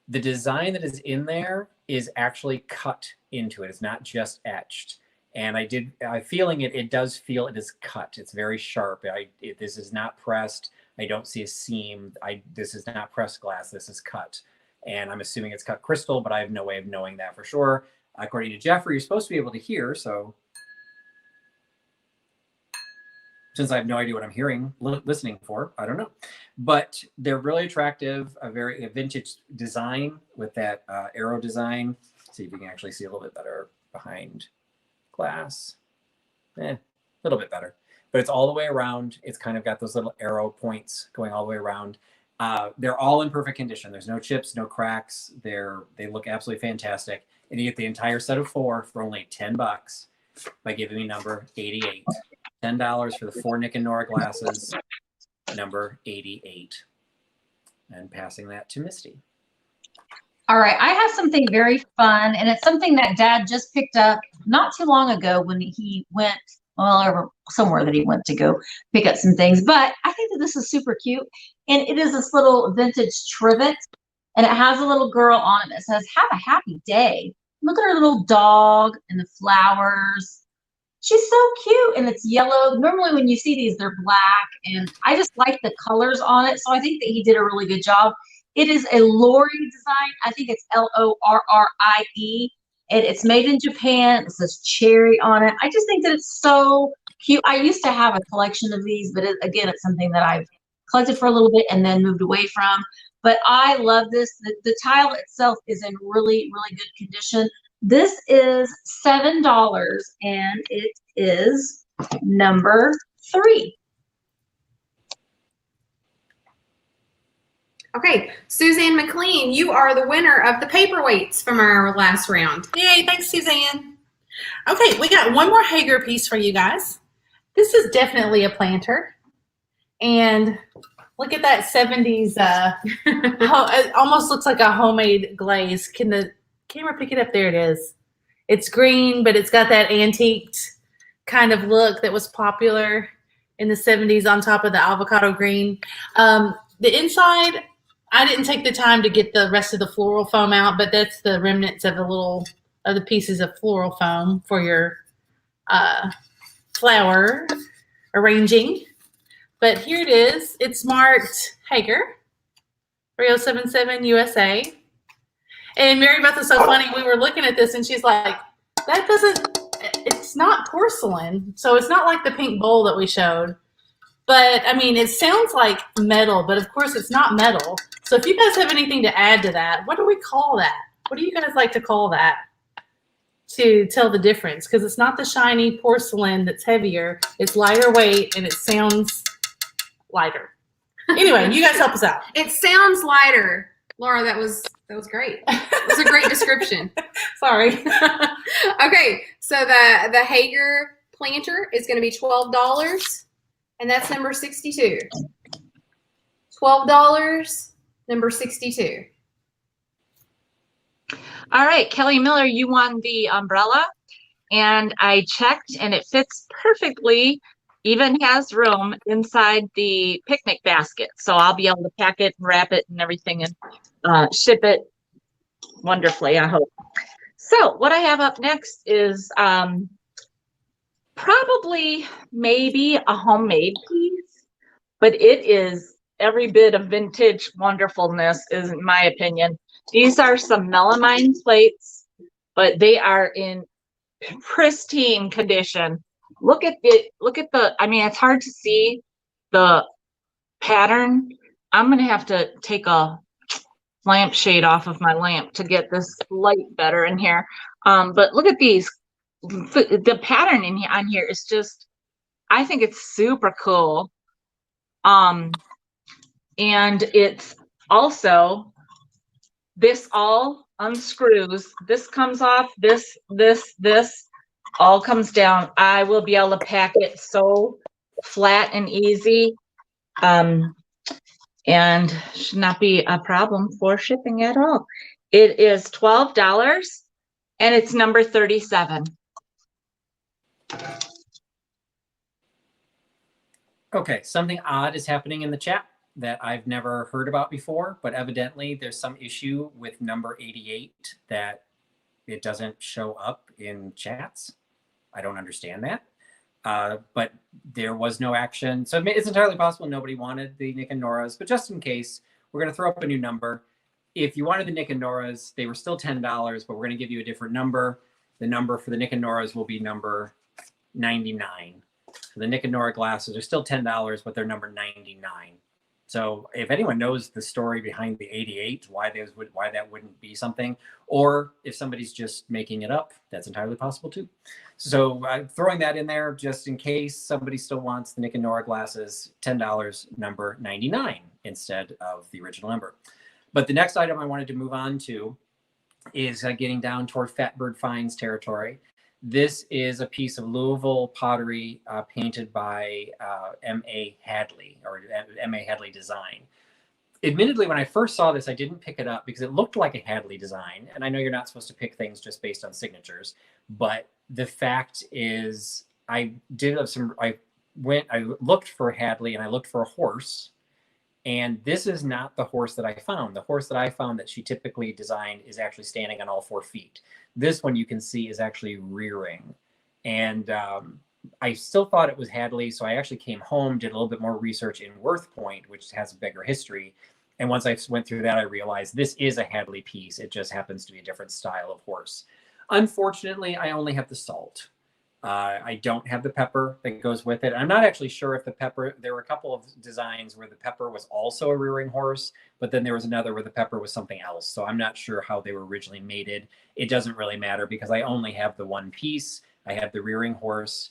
The design that is in there is actually cut into it. It's not just etched. And I'm feeling it. It does feel it is cut. It's very sharp. This is not pressed. I don't see a seam. This is not pressed glass. This is cut. And I'm assuming it's cut crystal, but I have no way of knowing that for sure. According to Jeffrey, you're supposed to be able to hear. So since I have no idea what I'm hearing, listening for, I don't know. But they're really attractive, a very vintage design with that arrow design. See if you can actually see a little bit better behind glass. A little bit better. But it's all the way around. It's kind of got those little arrow points going all the way around. They're all in perfect condition. There's no chips, no cracks. They look absolutely fantastic. And you get the entire set of 4 for only $10 by giving me number 88. $10 for the 4 Nick and Nora glasses, number 88. And passing that to Misty. All right, I have something very fun, and it's something that Dad just picked up not too long ago when he went, or somewhere that he went to go pick up some things. But I think that this is super cute, and it is this little vintage trivet, and it has a little girl on it that says, "Have a happy day." Look at her little dog and the flowers. She's so cute, and it's yellow. Normally when you see these, they're black, and I just like the colors on it, so I think that he did a really good job. It is a Lori design. I think it's Lorrie, and it's made in Japan. It says cherry on it. I just think that it's so cute. I used to have a collection of these, but again, it's something that I've collected for a little bit and then moved away from. But I love this. The tile itself is in really, really good condition. This is $7, and it is number 3. Okay, Suzanne McLean, you are the winner of the paperweights from our last round. Yay, thanks, Suzanne. Okay, we got one more Hager piece for you guys. This is definitely a planter. And look at that 70s, it almost looks like a homemade glaze. Can the camera pick it up? There it is. It's green, but it's got that antiqued kind of look that was popular in the 70s on top of the avocado green. The inside, I didn't take the time to get the rest of the floral foam out, but that's the remnants of the pieces of floral foam for your flower arranging. But here it is. It's marked Hager, 3077 USA. And Mary Beth is so funny. We were looking at this, and she's like, it's not porcelain. So it's not like the pink bowl that we showed. But, I mean, it sounds like metal, but of course it's not metal. So if you guys have anything to add to that, what do we call that? What do you guys like to call that to tell the difference? Because it's not the shiny porcelain that's heavier. It's lighter weight, and it sounds lighter. Anyway, you guys help us out. It sounds lighter. Laura, that was great. It was a great description. Sorry. Okay, so the Hager planter is going to be $12, and that's number 62. $12, number 62. All right, Kelly Miller, you won the umbrella, and I checked, and it fits perfectly. Even has room inside the picnic basket, so I'll be able to pack it, wrap it, and everything, and ship it wonderfully, I hope. So what I have up next is probably maybe a homemade piece, but it is every bit of vintage wonderfulness, is in my opinion. These are some melamine plates, but they are in pristine condition. Look at the, I mean, it's hard to see the pattern. I'm going to have to take a lampshade off of my lamp to get this light better in here. But look at these. The pattern on here is just, I think it's super cool. And it's also, this all unscrews. This comes off, this, all comes down. I will be able to pack it so flat and easy. And should not be a problem for shipping at all. It is $12 and it's number 37. Okay, something odd is happening in the chat that I've never heard about before, but evidently there's some issue with number 88 that it doesn't show up in chats. I don't understand that. But there was no action. So it's entirely possible nobody wanted the Nick and Nora's, but just in case, we're going to throw up a new number. If you wanted the Nick and Nora's, they were still $10, but we're going to give you a different number. The number for the Nick and Nora's will be number 99. So the Nick and Nora glasses are still $10, but they're number 99. So if anyone knows the story behind the 88, why that wouldn't be something, or if somebody's just making it up, that's entirely possible too. So throwing that in there just in case somebody still wants the Nick and Nora glasses, $10, number 99 instead of the original number. But the next item I wanted to move on to is getting down toward Fatbird Finds territory. This is a piece of Louisville pottery painted by M.A. Hadley, or M.A. Hadley Design. Admittedly, when I first saw this, I didn't pick it up because it looked like a Hadley design. And I know you're not supposed to pick things just based on signatures, but the fact is I looked for Hadley and I looked for a horse. And this is not the horse that I found. The horse that I found that she typically designed is actually standing on all 4 feet. This one you can see is actually rearing. And I still thought it was Hadley. So I actually came home, did a little bit more research in Worth Point, which has a bigger history. And once I went through that, I realized this is a Hadley piece. It just happens to be a different style of horse. Unfortunately, I only have the salt. I don't have the pepper that goes with it. I'm not actually sure if the pepper, there were a couple of designs where the pepper was also a rearing horse, but then there was another where the pepper was something else. So I'm not sure how they were originally mated. It doesn't really matter because I only have the one piece. I have the rearing horse.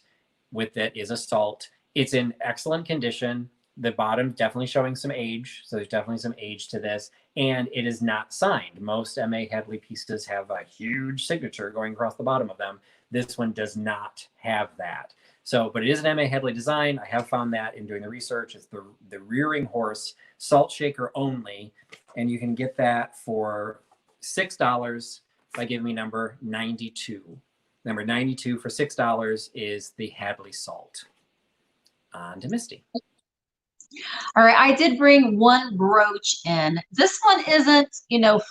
With it is a salt. It's in excellent condition. The bottom definitely showing some age. So there's definitely some age to this. And it is not signed. Most M.A. Hadley pieces have a huge signature going across the bottom of them. This one does not have that. So, but it is an M.A. Hadley design. I have found that in doing the research. It's the rearing horse, salt shaker only. And you can get that for $6 by giving me number 92. Number 92 for $6 is the Hadley salt. On to Misty. All right, I did bring one brooch in. This one isn't,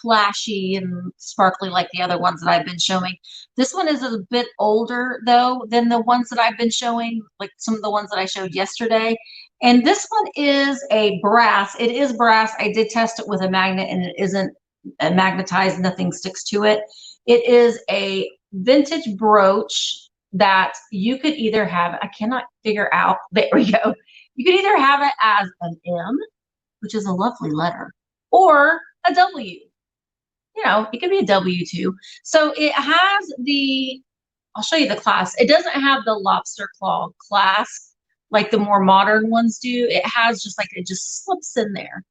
flashy and sparkly like the other ones that I've been showing. This one is a bit older, though, than the ones that I've been showing, like some of the ones that I showed yesterday. And this one is a brass. It is brass. I did test it with a magnet, and it isn't magnetized. Nothing sticks to it. It is a vintage brooch that you could either have, I cannot figure out, there we go. You could either have it as an M, which is a lovely letter, or a W. It could be a W too. So it has I'll show you the clasp. It doesn't have the lobster claw clasp like the more modern ones do. It has just it just slips in there.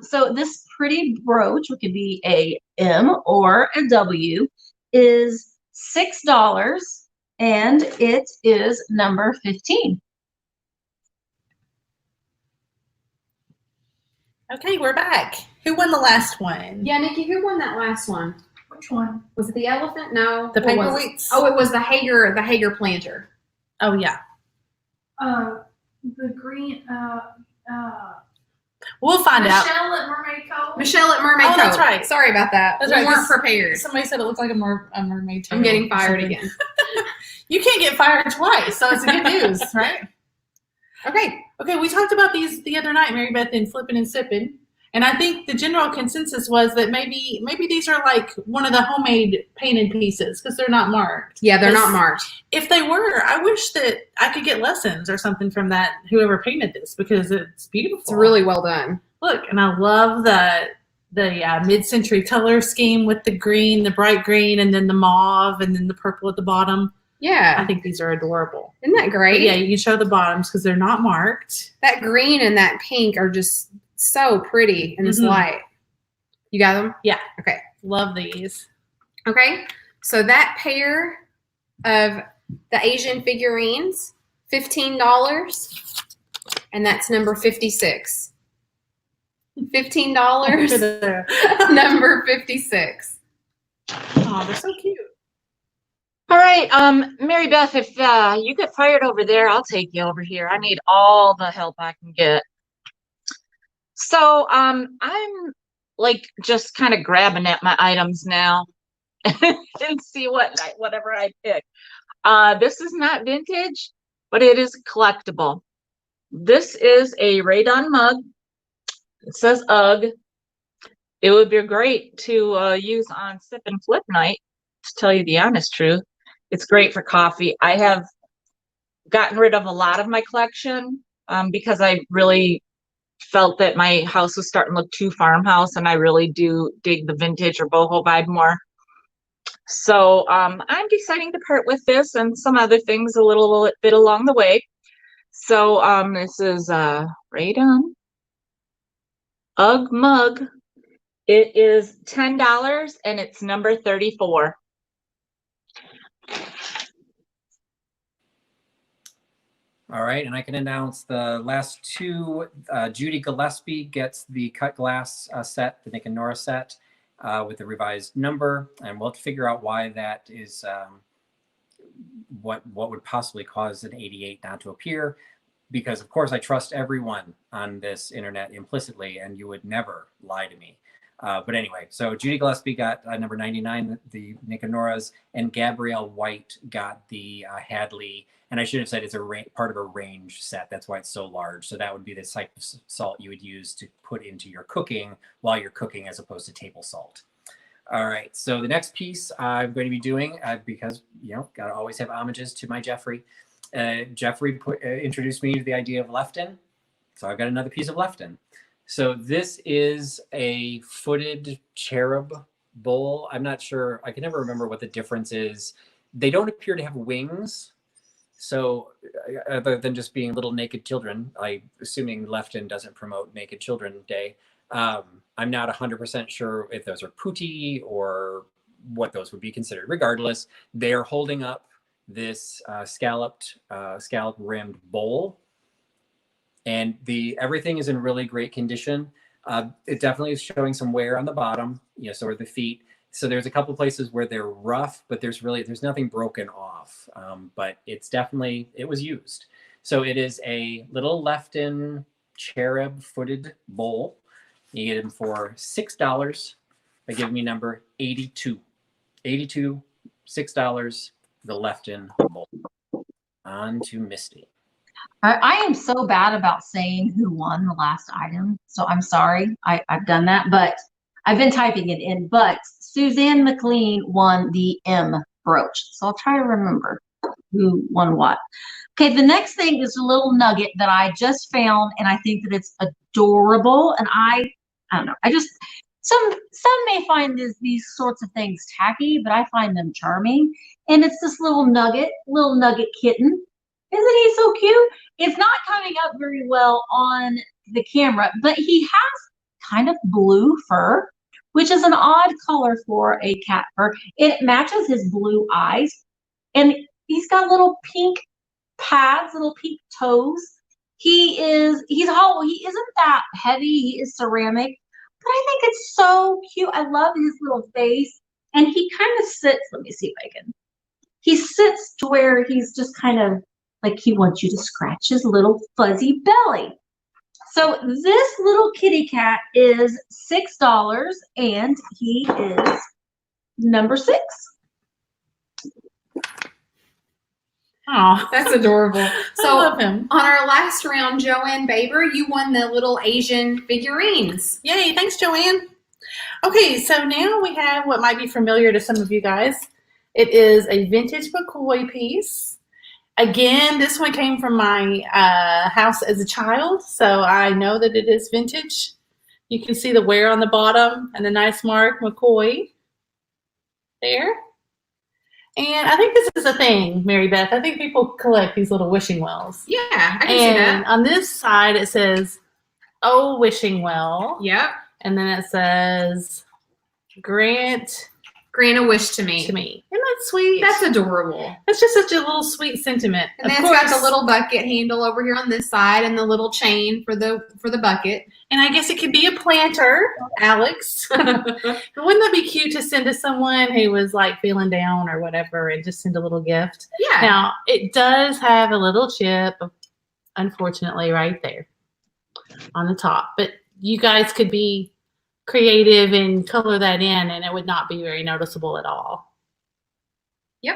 So this pretty brooch, which could be a M or a W, is $6, and it is number 15. Okay, we're back. Who won the last one? Yeah, Nikki, who won that last one? Which one? Was it the elephant? No. The What was paperweights? it? Oh, it was the Hager planter. Oh, yeah. The green, We'll find out. Michelle at Mermaid Cove. Michelle at Mermaid Oh, Cove. that's right. Sorry about that. That's We right. weren't prepared. Somebody said it looked like a mermaid tail. I'm getting or fired something. again. You can't get fired twice, so it's good news, right? Okay. Okay, we talked about these the other night, Mary Beth, in Flippin' and Sippin'. And I think the general consensus was that maybe these are like one of the homemade painted pieces because they're not marked. Yeah, they're not marked. If they were, I wish that I could get lessons or something from that whoever painted this because it's beautiful. It's really well done. Look, and I love the mid-century color scheme with the green, the bright green, and then the mauve, and then the purple at the bottom. Yeah. I think these are adorable. Isn't that great? But yeah, you can show the bottoms because they're not marked. That green and that pink are just so pretty in this light. You got them? Yeah. Okay. Love these. Okay. So that pair of the Asian figurines, $15. And that's number 56. $15, number 56. Oh, they're so cute. All right, Mary Beth, if you get fired over there, I'll take you over here. I need all the help I can get. So I'm like just kind of grabbing at my items now and see whatever I pick. This is not vintage, but it is collectible. This is a Raydon mug. It says UGG. It would be great to use on sip and flip night, to tell you the honest truth. It's great for coffee. I have gotten rid of a lot of my collection because I really felt that my house was starting to look too farmhouse, and I really do dig the vintage or boho vibe more. So I'm deciding to part with this and some other things a little bit along the way. So this is Raydon UGG mug. It is $10 and it's number 34. All right, and I can announce the last two. Judy Gillespie gets the cut glass set, the Nick and Nora set, with the revised number, and we'll figure out why that is, what would possibly cause an 88 not to appear, because of course I trust everyone on this internet implicitly, and you would never lie to me. But anyway, so Judy Gillespie got number 99, the Nick and Nora's, and Gabrielle White got the Hadley. And I should have said it's a part of a range set. That's why it's so large. So that would be the type of salt you would use to put into your cooking while you're cooking, as opposed to table salt. All right. So the next piece I'm going to be doing, because, you know, got to always have homages to my Jeffrey. Jeffrey introduced me to the idea of Lefton. So I've got another piece of Lefton. So this is a footed cherub bowl. I'm not sure. I can never remember what the difference is. They don't appear to have wings. So other than just being little naked children, assuming Lefton doesn't promote Naked Children Day, I'm not 100% sure if those are putti or what those would be considered. Regardless, they're holding up this scallop rimmed bowl, and everything is in really great condition. It definitely is showing some wear on the bottom, so are the feet. So there's a couple places where they're rough, but there's nothing broken off. But it was used. So it is a little Lefton cherub footed bowl. You get them for $6 by giving me number 82. 82, $6, the Lefton bowl. On to Misty. I am so bad about saying who won the last item, so I'm sorry. I've done that, but I've been typing it in. But Suzanne McLean won the M brooch, so I'll try to remember who won what. Okay, the next thing is a little nugget that I just found, and I think that it's adorable. And I don't know. Some may find these sorts of things tacky, but I find them charming. And it's this little nugget kitten. Isn't he so cute? It's not coming up very well on the camera, but he has kind of blue fur, which is an odd color for a cat fur. It matches his blue eyes, and he's got little pink pads, little pink toes. He's hollow. He isn't that heavy. He is ceramic, but I think it's so cute. I love his little face, and he kind of sits. Let me see if I can. He sits to where he's just kind of like he wants you to scratch his little fuzzy belly. So this little kitty cat is $6, and he is number 6. Oh, That's adorable. So I love him. On our last round, Joanne Baber, you won the little Asian figurines. Yay, thanks, Joanne. Okay, so now we have what might be familiar to some of you guys. It is a vintage McCoy piece. Again, this one came from my house as a child, so I know that it is vintage. You can see the wear on the bottom and the nice mark, McCoy, there. And I think this is a thing, Mary Beth. I think people collect these little wishing wells. Yeah, I can see that. On this side, it says, "Oh, wishing well." Yep. And then it says, "Grant Grant a wish to me. Isn't that sweet? That's adorable. That's just such a little sweet sentiment. And then it's got the little bucket handle over here on this side and the little chain for the bucket. And I guess it could be a planter, Alex. Wouldn't that be cute to send to someone who was like feeling down or whatever and just send a little gift? Yeah. Now, it does have a little chip, unfortunately, right there on the top. But you guys could be creative and color that in, and it would not be very noticeable at all. Yep.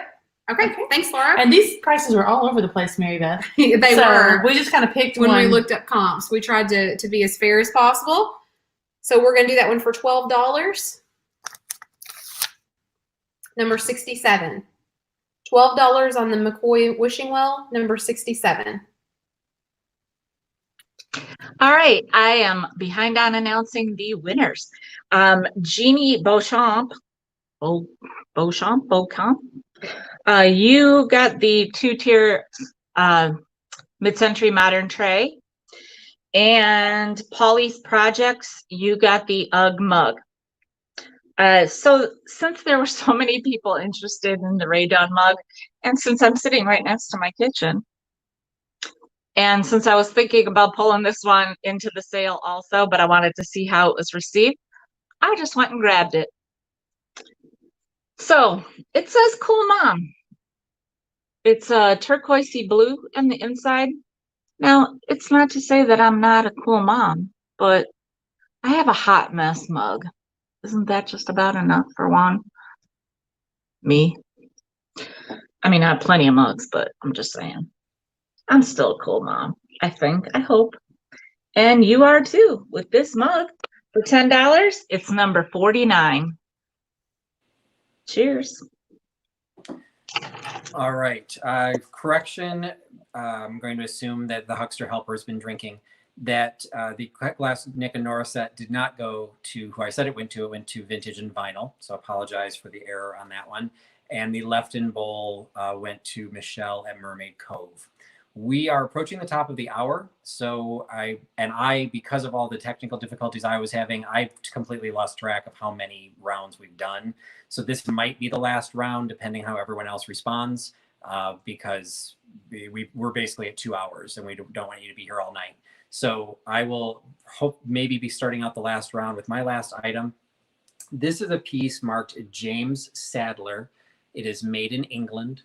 Okay. Thanks, Laura. And these prices were all over the place, Mary Beth. They were. We just kind of picked when one. we looked up comps. We tried to be as fair as possible. So we're going to do that one for $12. Number 67. $12 on the McCoy wishing well, number 67. All right, I am behind on announcing the winners. Jeannie Beauchamp, you got the 2-tier mid-century modern tray. And Polly's Projects, you got the UGG mug. So since there were so many people interested in the Rae Dunn mug, and since I'm sitting right next to my kitchen, and since I was thinking about pulling this one into the sale also, but I wanted to see how it was received, I just went and grabbed it. So it says Cool Mom. It's a turquoisey blue on the inside. Now, it's not to say that I'm not a cool mom, but I have a hot mess mug. Isn't that just about enough for one? Me. I mean, I have plenty of mugs, but I'm just saying. I'm still a cool mom, I think, I hope. And you are too, with this mug. For $10, it's number 49. Cheers. All right. Correction. I'm going to assume that the Huckster helper has been drinking. That the glass Nick and Nora set did not go to who I said it went to. It went to Vintage and Vinyl. So I apologize for the error on that one. And the Lefton bowl went to Michelle at Mermaid Cove. We are approaching the top of the hour. So I, because of all the technical difficulties I was having, I've completely lost track of how many rounds we've done. So this might be the last round, depending how everyone else responds, because we're basically at 2 hours and we don't want you to be here all night. So I will hope maybe be starting out the last round with my last item. This is a piece marked James Sadler. It is made in England.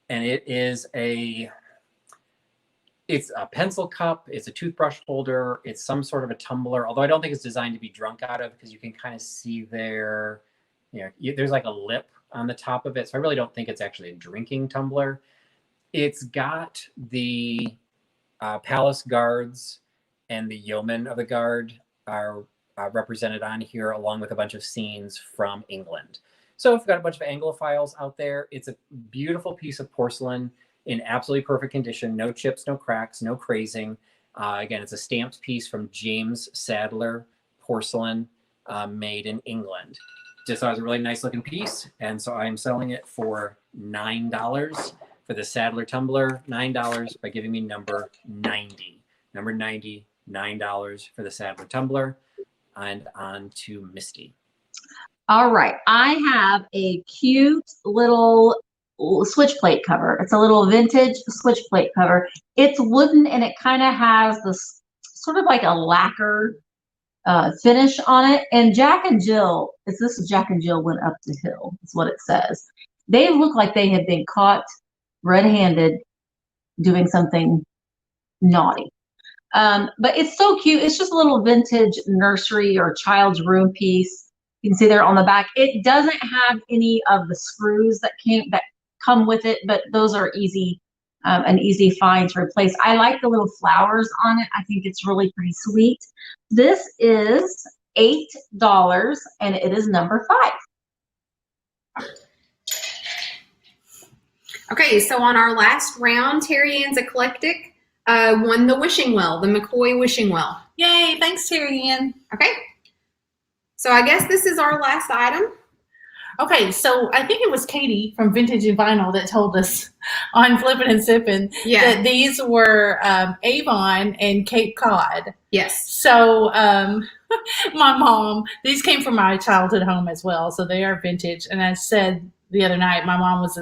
And it's a pencil cup, it's a toothbrush holder, it's some sort of a tumbler, although I don't think it's designed to be drunk out of, because you can kind of see there, there's like a lip on the top of it. So I really don't think it's actually a drinking tumbler. It's got the palace guards and the yeomen of the guard are represented on here, along with a bunch of scenes from England. So if you've got a bunch of Anglophiles out there, it's a beautiful piece of porcelain in absolutely perfect condition. No chips, no cracks, no crazing. Again, it's a stamped piece from James Sadler porcelain, made in England. Just thought it was a really nice looking piece. And so I'm selling it for $9 for the Sadler tumbler, $9 by giving me number 90. Number 90, $9 for the Sadler tumbler. And on to Misty. All right, I have a cute little switch plate cover. It's a little vintage switch plate cover. It's wooden and it kind of has this sort of like a lacquer finish on it. And Jack and Jill, Jack and Jill went up the hill, is what it says. They look like they had been caught red-handed doing something naughty. But it's so cute. It's just a little vintage nursery or child's room piece. You can see there on the back. It doesn't have any of the screws that come with it, but those are easy, an easy find to replace. I like the little flowers on it. I think it's really pretty sweet. This is $8 and it is number 5. Okay, so on our last round, Terry Ann's Eclectic won the wishing well, the McCoy wishing well. Yay, thanks, Terry Ann. Okay. So I guess this is our last item. Okay, so I think it was Katie from Vintage and Vinyl that told us on Flippin' and Sippin' that these were Avon and Cape Cod. Yes. So my mom, these came from my childhood home as well, so they are vintage. And I said the other night, my mom was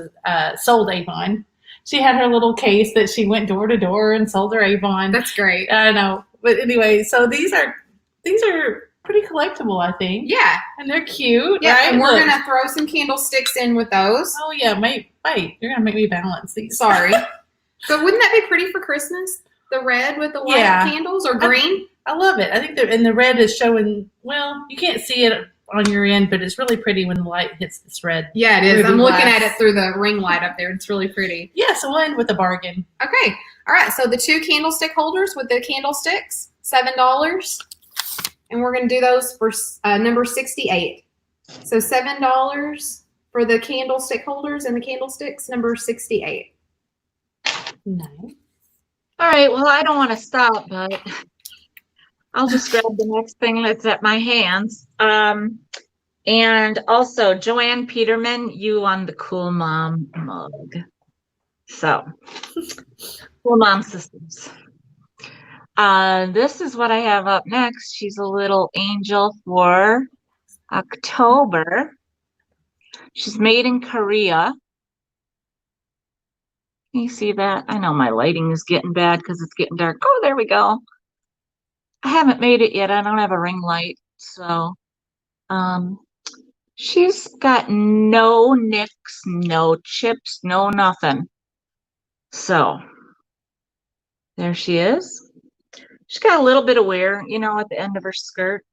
sold Avon. She had her little case that she went door to door and sold her Avon. That's great. I know, but anyway, so these are pretty collectible, I think. Yeah. And they're cute. Yeah, right? and we're going to throw some candlesticks in with those. Oh, yeah. Wait. You're going to make me balance these. Sorry. So wouldn't that be pretty for Christmas? The red with the white candles, or green? I love it. I think and the red is showing, well, you can't see it on your end, but it's really pretty when the light hits this red. Yeah, it is. I'm looking at it through the ring light up there. It's really pretty. Yeah, so we'll end with a bargain. Okay. All right. So the 2 candlestick holders with the candlesticks, $7. And we're going to do those for number 68. So $7 for the candlestick holders and the candlesticks, number 68. Nice. All right, well, I don't want to stop, but I'll just grab the next thing that's at my hands. And also, Joanne Peterman, you won the Cool Mom mug. So, Cool Mom Systems. This is what I have up next. She's a little angel for October. She's made in Korea. Can you see that? I know my lighting is getting bad because it's getting dark. Oh, there we go. I haven't made it yet. I don't have a ring light. So, she's got no nicks, no chips, no nothing. So, there she is. She's got a little bit of wear, you know, at the end of her skirt.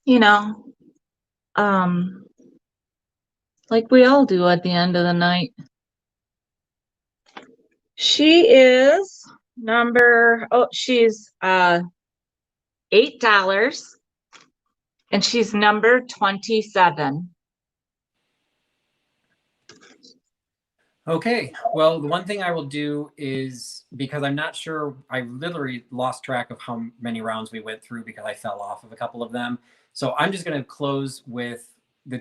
You know, like we all do at the end of the night. She is she's $8, and she's number 27. Okay, well, the one thing I will do is, because I'm not sure, I literally lost track of how many rounds we went through because I fell off of a couple of them. So I'm just going to close with the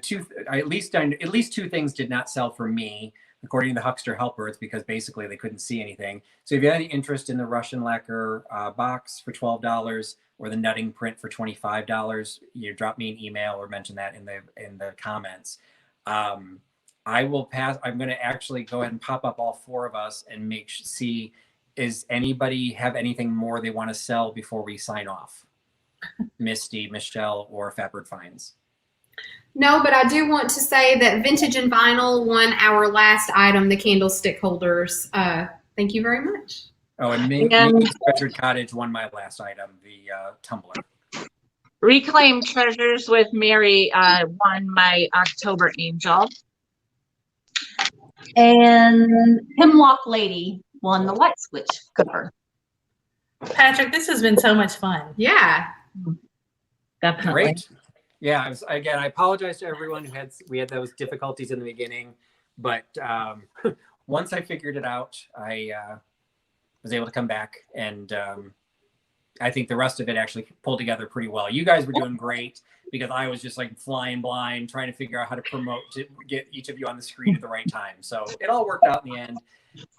at least 2 things did not sell for me, according to the Huckster helpers, because basically they couldn't see anything. So if you have any interest in the Russian lacquer box for $12 or the nutting print for $25, you drop me an email or mention that in the comments. I will pass. I'm going to actually go ahead and pop up all 4 of us and see, is anybody have anything more they want to sell before we sign off? Misty, Michelle, or Fatbird Finds? No, but I do want to say that Vintage and Vinyl won our last item, the candlestick holders. Thank you very much. Oh, and Minnie's Treasured Cottage won my last item, the tumbler. Reclaim Treasures with Mary won my October Angel. And Hemlock Lady won the light switch cover. Patrick, this has been so much fun. Yeah. Definitely. Great. Yeah, again, I apologize to everyone who we had those difficulties in the beginning, but once I figured it out, I was able to come back, and I think the rest of it actually pulled together pretty well. You guys were doing great because I was just like flying blind, trying to figure out how to promote to get each of you on the screen at the right time. So it all worked out in the end.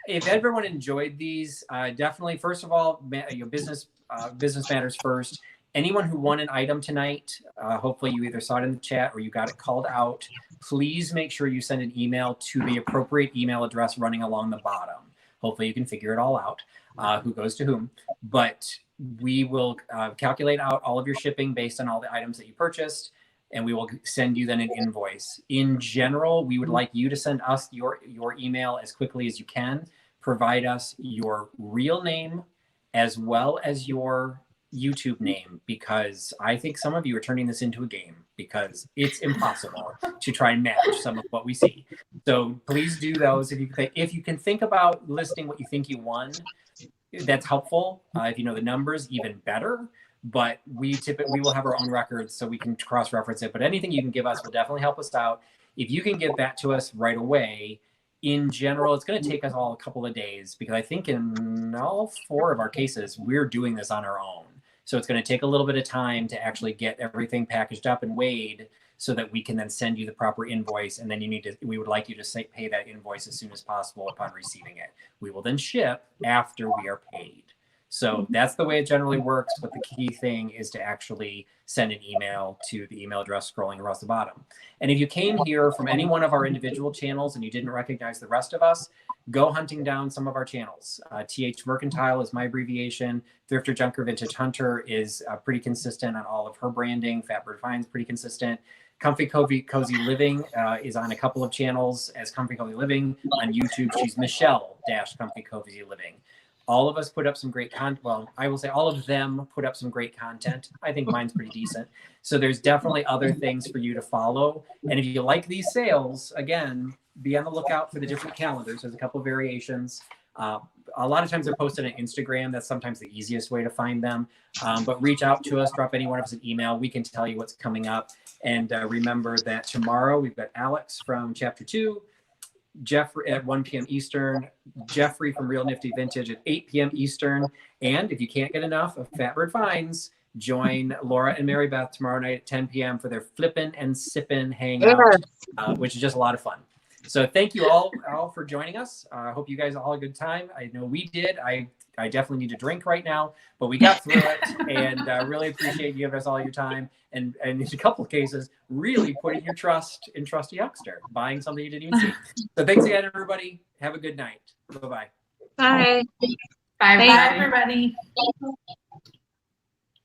If everyone enjoyed these, definitely, first of all, business matters first. Anyone who won an item tonight, hopefully you either saw it in the chat or you got it called out. Please make sure you send an email to the appropriate email address running along the bottom. Hopefully you can figure it all out, who goes to whom. But we will calculate out all of your shipping based on all the items that you purchased, and we will send you then an invoice. In general, we would like you to send us your email as quickly as you can. Provide us your real name as well as your YouTube name, because I think some of you are turning this into a game because it's impossible to try and match some of what we see. So please do those. If you can think about listing what you think you won, that's helpful. If you know the numbers, even better. But we will have our own records so we can cross-reference it. But anything you can give us will definitely help us out. If you can get that to us right away, in general, it's going to take us all a couple of days, because I think in all 4 of our cases, we're doing this on our own. So it's going to take a little bit of time to actually get everything packaged up and weighed so that we can then send you the proper invoice. And then we would like you to pay that invoice as soon as possible upon receiving it. We will then ship after we are paid. So that's the way it generally works. But the key thing is to actually send an email to the email address scrolling across the bottom. And if you came here from any one of our individual channels and you didn't recognize the rest of us, go hunting down some of our channels. TH Mercantile is my abbreviation. Thrifter Junker Vintage Hunter is pretty consistent on all of her branding. Fatbird Finds pretty consistent. Comfy Cozy Living is on a couple of channels as Comfy Cozy Living. On YouTube, she's Michele-Comfy Cozy Living. All of us put up some great content. Well, I will say all of them put up some great content. I think mine's pretty decent. So there's definitely other things for you to follow. And if you like these sales, again, be on the lookout for the different calendars. There's a couple of variations. A lot of times they're posted on Instagram. That's sometimes the easiest way to find them. But reach out to us, drop any one of us an email. We can tell you what's coming up. And remember that tomorrow we've got Alex from Chapter 2, Jeffrey at 1 p.m. Eastern, Jeffrey from Real Nifty Vintage at 8 p.m. Eastern. And if you can't get enough of Fatbird Finds, join Laura and Mary Beth tomorrow night at 10 p.m. for their Flippin' and Sippin' Hangout, which is just a lot of fun. So thank you all for joining us. I hope you guys all had a good time. I know we did. I definitely need a drink right now, but we got through it, and really appreciate you giving us all your time. And in a couple of cases, really putting your trust in Trusty Huckster, buying something you didn't even see. So thanks again, everybody. Have a good night. Bye-bye. Bye. Bye, Thank you. everybody.